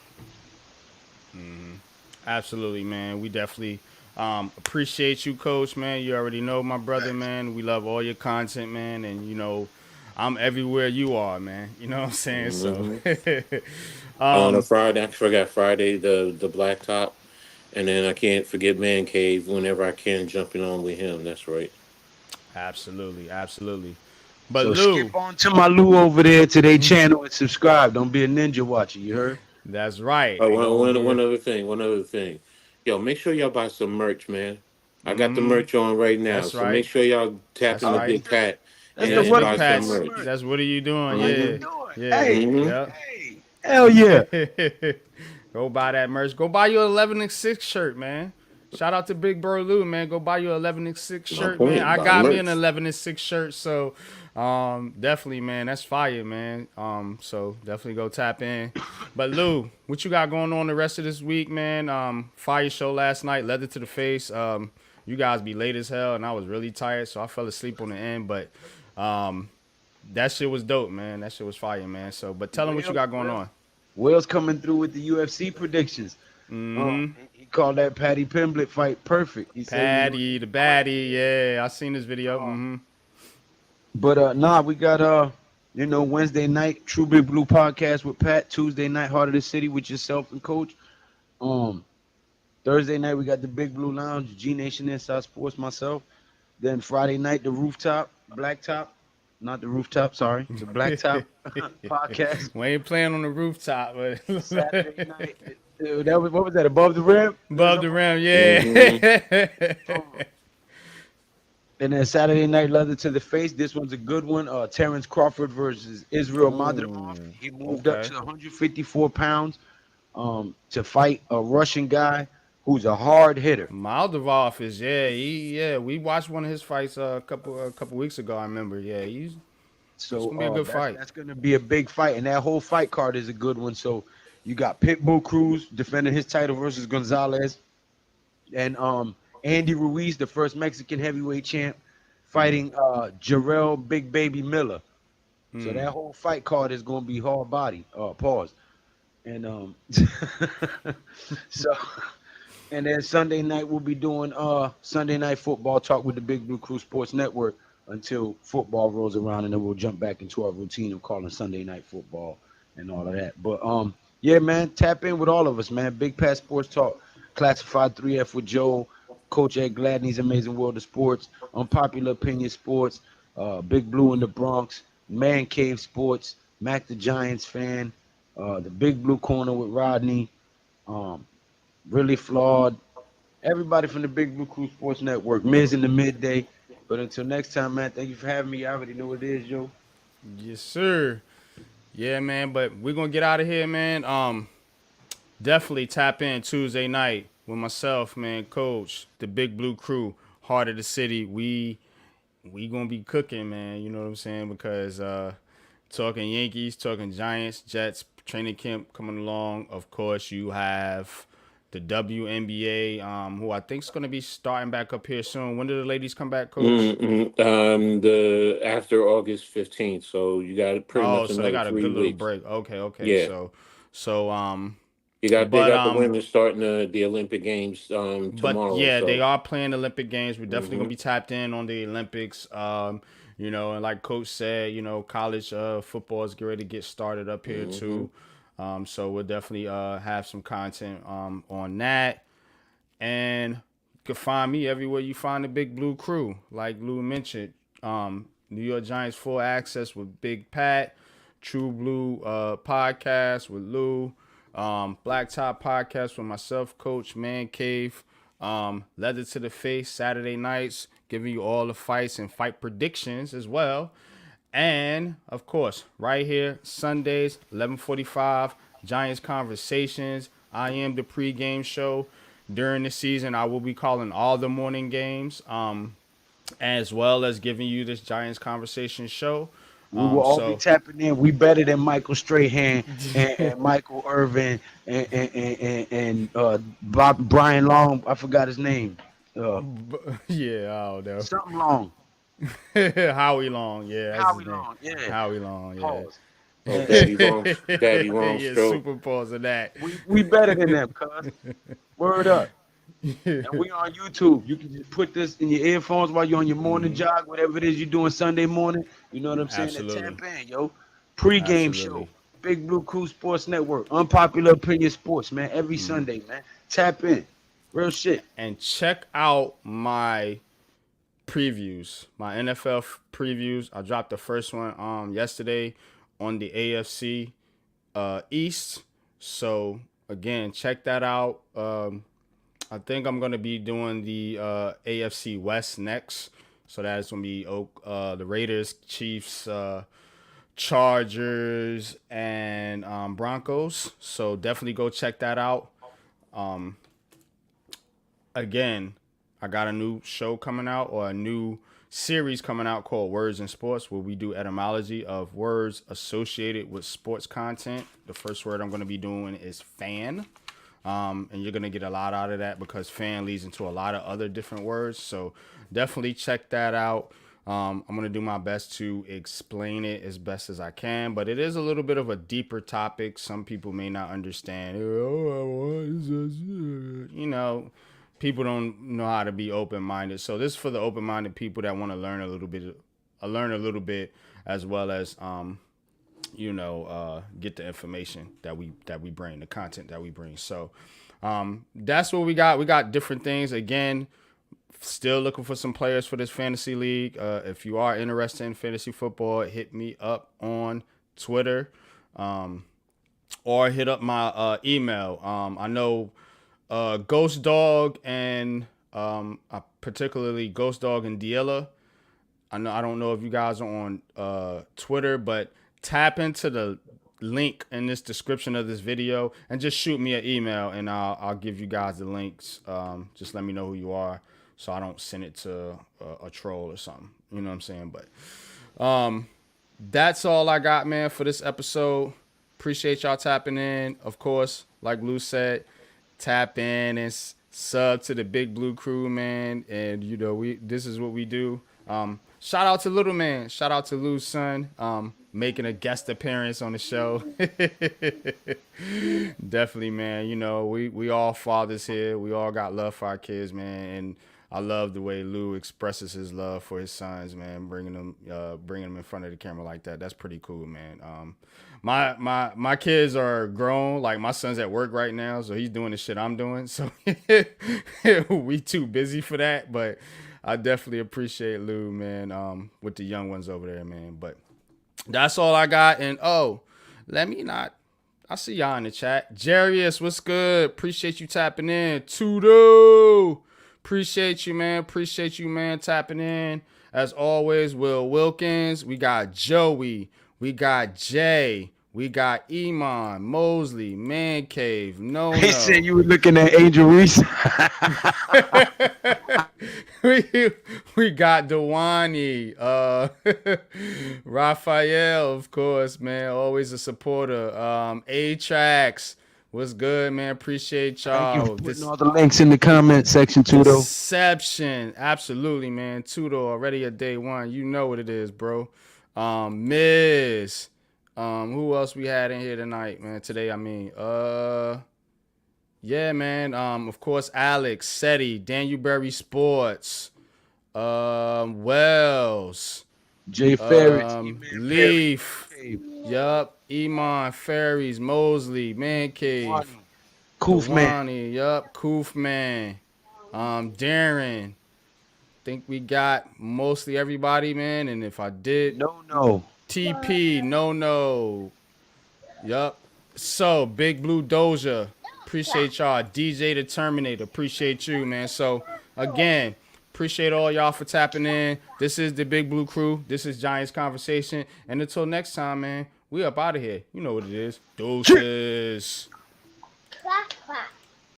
Absolutely, man. We definitely appreciate you, Coach, man. You already know, my brother, man. We love all your content, man. And, I'm everywhere you are, man. You know what I'm saying? So, mhm. On a Friday, I forgot Friday, the blacktop. And then I can't forget Man Cave whenever I can, jumping on with him. That's right. absolutely, absolutely. But, So Lou, skip on to my Lou over there to their channel and subscribe. Don't be a ninja watcher. You heard? that's right. Oh, Go over one there. other thing. One other thing. Yo, make sure y'all buy some merch, man. I got the merch on right now. That's So make right. sure y'all tap That's into right. Big Pat That's and, the Yes, and what Big I'm buy some doing. Pat's. merch. Merch. That's what are you doing? What are you Yeah. Mm-hmm. doing? Yeah. Hey, Mm-hmm. Yep. hey, hell yeah. Go buy that merch. Go buy your 11-6 shirt, man. Shout out to Big Bro Lou, man. Go buy your 11-6 My shirt, man. point. I Buy got me an merch. 11-6 shirt, so definitely, man. That's fire, man. So definitely go tap in. But Lou, what you got going on the rest of this week, man? Fire show last night, Leather to the Face. You guys be late as hell, and I was really tired, so I fell asleep on the end. But that shit was dope, man. That shit was fire, man. So, but tell them what you Will, got going Will, on. Will's coming through with the UFC predictions. He called that Patty Pimblett fight perfect. He said he was gonna Patty, take the it quick. baddie, yeah, I seen this video. But nah, we got Wednesday night True Big Blue podcast with Pat. Tuesday night Heart of the City with yourself and Coach. Um, Thursday night we got the Big Blue Lounge, G Nation Inside Sports, myself. Then Friday night the Rooftop, Blacktop, not the Rooftop, sorry, the Blacktop podcast. We ain't playing on the rooftop, but Saturday night, that was what was that? Above the rim. It was above the up. rim, Mm-hmm. yeah. And then Saturday night Leather to the Face. This one's a good one. Terrence Crawford versus Israel Madrimov. Ooh, He moved up okay. to 154 pounds to fight a Russian guy who's a hard hitter. Moldavov is we watched one of his fights a couple weeks ago. I remember. Yeah, it's So gonna be a good that's fight. that's gonna be a big fight, and that whole fight card is a good one. So you got Pitbull Cruz defending his title versus Gonzalez, and Andy Ruiz, the first Mexican heavyweight champ, fighting Jarrell Big Baby Miller. So that whole fight card is gonna be hard body. Pause. And so and then Sunday night we'll be doing Sunday night football talk with the Big Blue Crew Sports Network until football rolls around, and then we'll jump back into our routine of calling Sunday night football and all of that. But yeah, man, tap in with all of us, man. Big Pass Sports Talk, Classified 3F with Joe, Coach Ed Gladney's Amazing World of Sports, Unpopular Opinion Sports, Big Blue in the Bronx, Man Cave Sports, Mac the Giants fan, the Big Blue Corner with Rodney, Really Flawed, everybody from the Big Blue Crew Sports Network. Miz in the midday. But until next time, man, thank you for having me. I already know what it is, Joe. Yes, sir. Yeah, man. But we're gonna get out of here, man. Definitely tap in Tuesday night with myself, man, Coach, the Big Blue Crew, heart of the city. We gonna be cooking, man. You know what I'm saying? Because talking Yankees, talking Giants, Jets, training camp coming along. Of course, you have the WNBA, who I think is gonna be starting back up here soon. When do the ladies come back, Coach? The after August 15th, so you got pretty Oh, much so they another got a three good little weeks. break. Okay. Yeah, So they but got the women starting the Olympic Games But tomorrow. yeah, they So are playing Olympic games. We're definitely gonna hmm be tapped in on the Olympics. And like Coach said, college football is getting ready to get started up here hmm too. So we'll definitely have some content on that. And you can find me everywhere you find the Big Blue Crew. Like Lou mentioned, New York Giants Full Access with Big Pat, True Blue podcast with Lou, Black Top podcast with myself, Coach Man Cave, Leather to the Face Saturday nights, giving you all the fights and fight predictions as well. And of course, right here, Sundays, 11:45, Giants Conversations. I am the pregame show. During the season, I will be calling all the morning games, as well as giving you this Giants Conversation show. We will all be So tapping in. We better than Michael Strahan and Michael Irvin and Bob Brian Long. I forgot his name. Uh, yeah, I don't something Long. know. Howie Long, yeah, that's his Howie name. Long. Yeah. Howie Long, yeah. Pause. oh, Daddy Wrong Yeah, Stroke. super pause of that. We better than them, cuz. Word up. And we on YouTube. You can just put this in your earphones while you're on your morning jog, whatever it is you're doing Sunday morning. You know what I'm saying? And Absolutely. tap in, yo. Pre-game show. Absolutely. Big Blue Crew Sports Network. Unpopular opinion sports, man. Every Sunday, man. Tap in. Real shit. And check out my previews, my NFL previews. I dropped the first one yesterday on the AFC East. So again, check that out. I think I'm gonna be doing the AFC West next. So that's gonna be the Raiders, Chiefs, Chargers, and Broncos. So definitely go check that out. Again, I got a new show coming out, or a new series coming out called Words in Sports, where we do etymology of words associated with sports content. The first word I'm going to be doing is fan. And you're going to get a lot out of that because fan leads into a lot of other different words. So definitely check that out. I'm going to do my best to explain it as best as I can, but it is a little bit of a deeper topic. Some people may not understand. People don't know how to be open-minded. So this is for the open-minded people that want to learn a little bit, as well as get the information that we bring, the content that we bring. So that's what we got. We got different things. Again, still looking for some players for this fantasy league. If you are interested in fantasy football, hit me up on Twitter, or hit up my email. I know Ghost Dog and particularly Ghost Dog and Diella. I don't know if you guys are on Twitter, but tap into the link in this description of this video and just shoot me an email, and I'll give you guys the links. Just let me know who you are, so I don't send it to a troll or something. You know what I'm saying? But that's all I got, man, for this episode. Appreciate y'all tapping in. Of course, like Lou said, tap in and sub to the Big Blue Crew, man. And this is what we do. Shout out to Little Man. Shout out to Lou's son, making a guest appearance on the show. Definitely, man. We all fathers here. We all got love for our kids, man. And I love the way Lou expresses his love for his sons, man. Bringing them in front of the camera like that. That's pretty cool, man. My kids are grown. Like, my son's at work right now, so he's doing the shit I'm doing. So we too busy for that. But I definitely appreciate Lou, man, with the young ones over there, man. But that's all I got. And let me not I see y'all in the chat. Jarius, what's good? Appreciate you tapping in. Tudo. Appreciate you, man. Appreciate you, man, tapping in. As always, Will Wilkins. We got Joey. We got Jay. We got Iman, Mosley, Man Cave, No He said No. you were looking at Angel Reese. we got Dewani, Raphael, of course, man, always a supporter. A-Trax, what's good, man? Appreciate Thank you for y'all. putting all the links in the comment section too, though. Deception, absolutely, man. Tudo already a day one. You know what it is, bro. Miz, who else we had in here tonight, man? Today, I mean, yeah, man. Of course, Alex, Seti, Danuberry Sports, Wells, Jay Ferris, Leaf, yup, Iman, Ferries, Mosley, Man Cave, Koofman. Dewani, yup, Koofman, Darren. Think we got mostly everybody, man. And if I did, No. TP, no. Yup. So, Big Blue Doja. Appreciate y'all. DJ the Terminator. Appreciate you, man. So, again, appreciate all y'all for tapping in. This is the Big Blue Crew. This is Giants Conversation. And until next time, man, we up out of here. You know what it is. Deuces.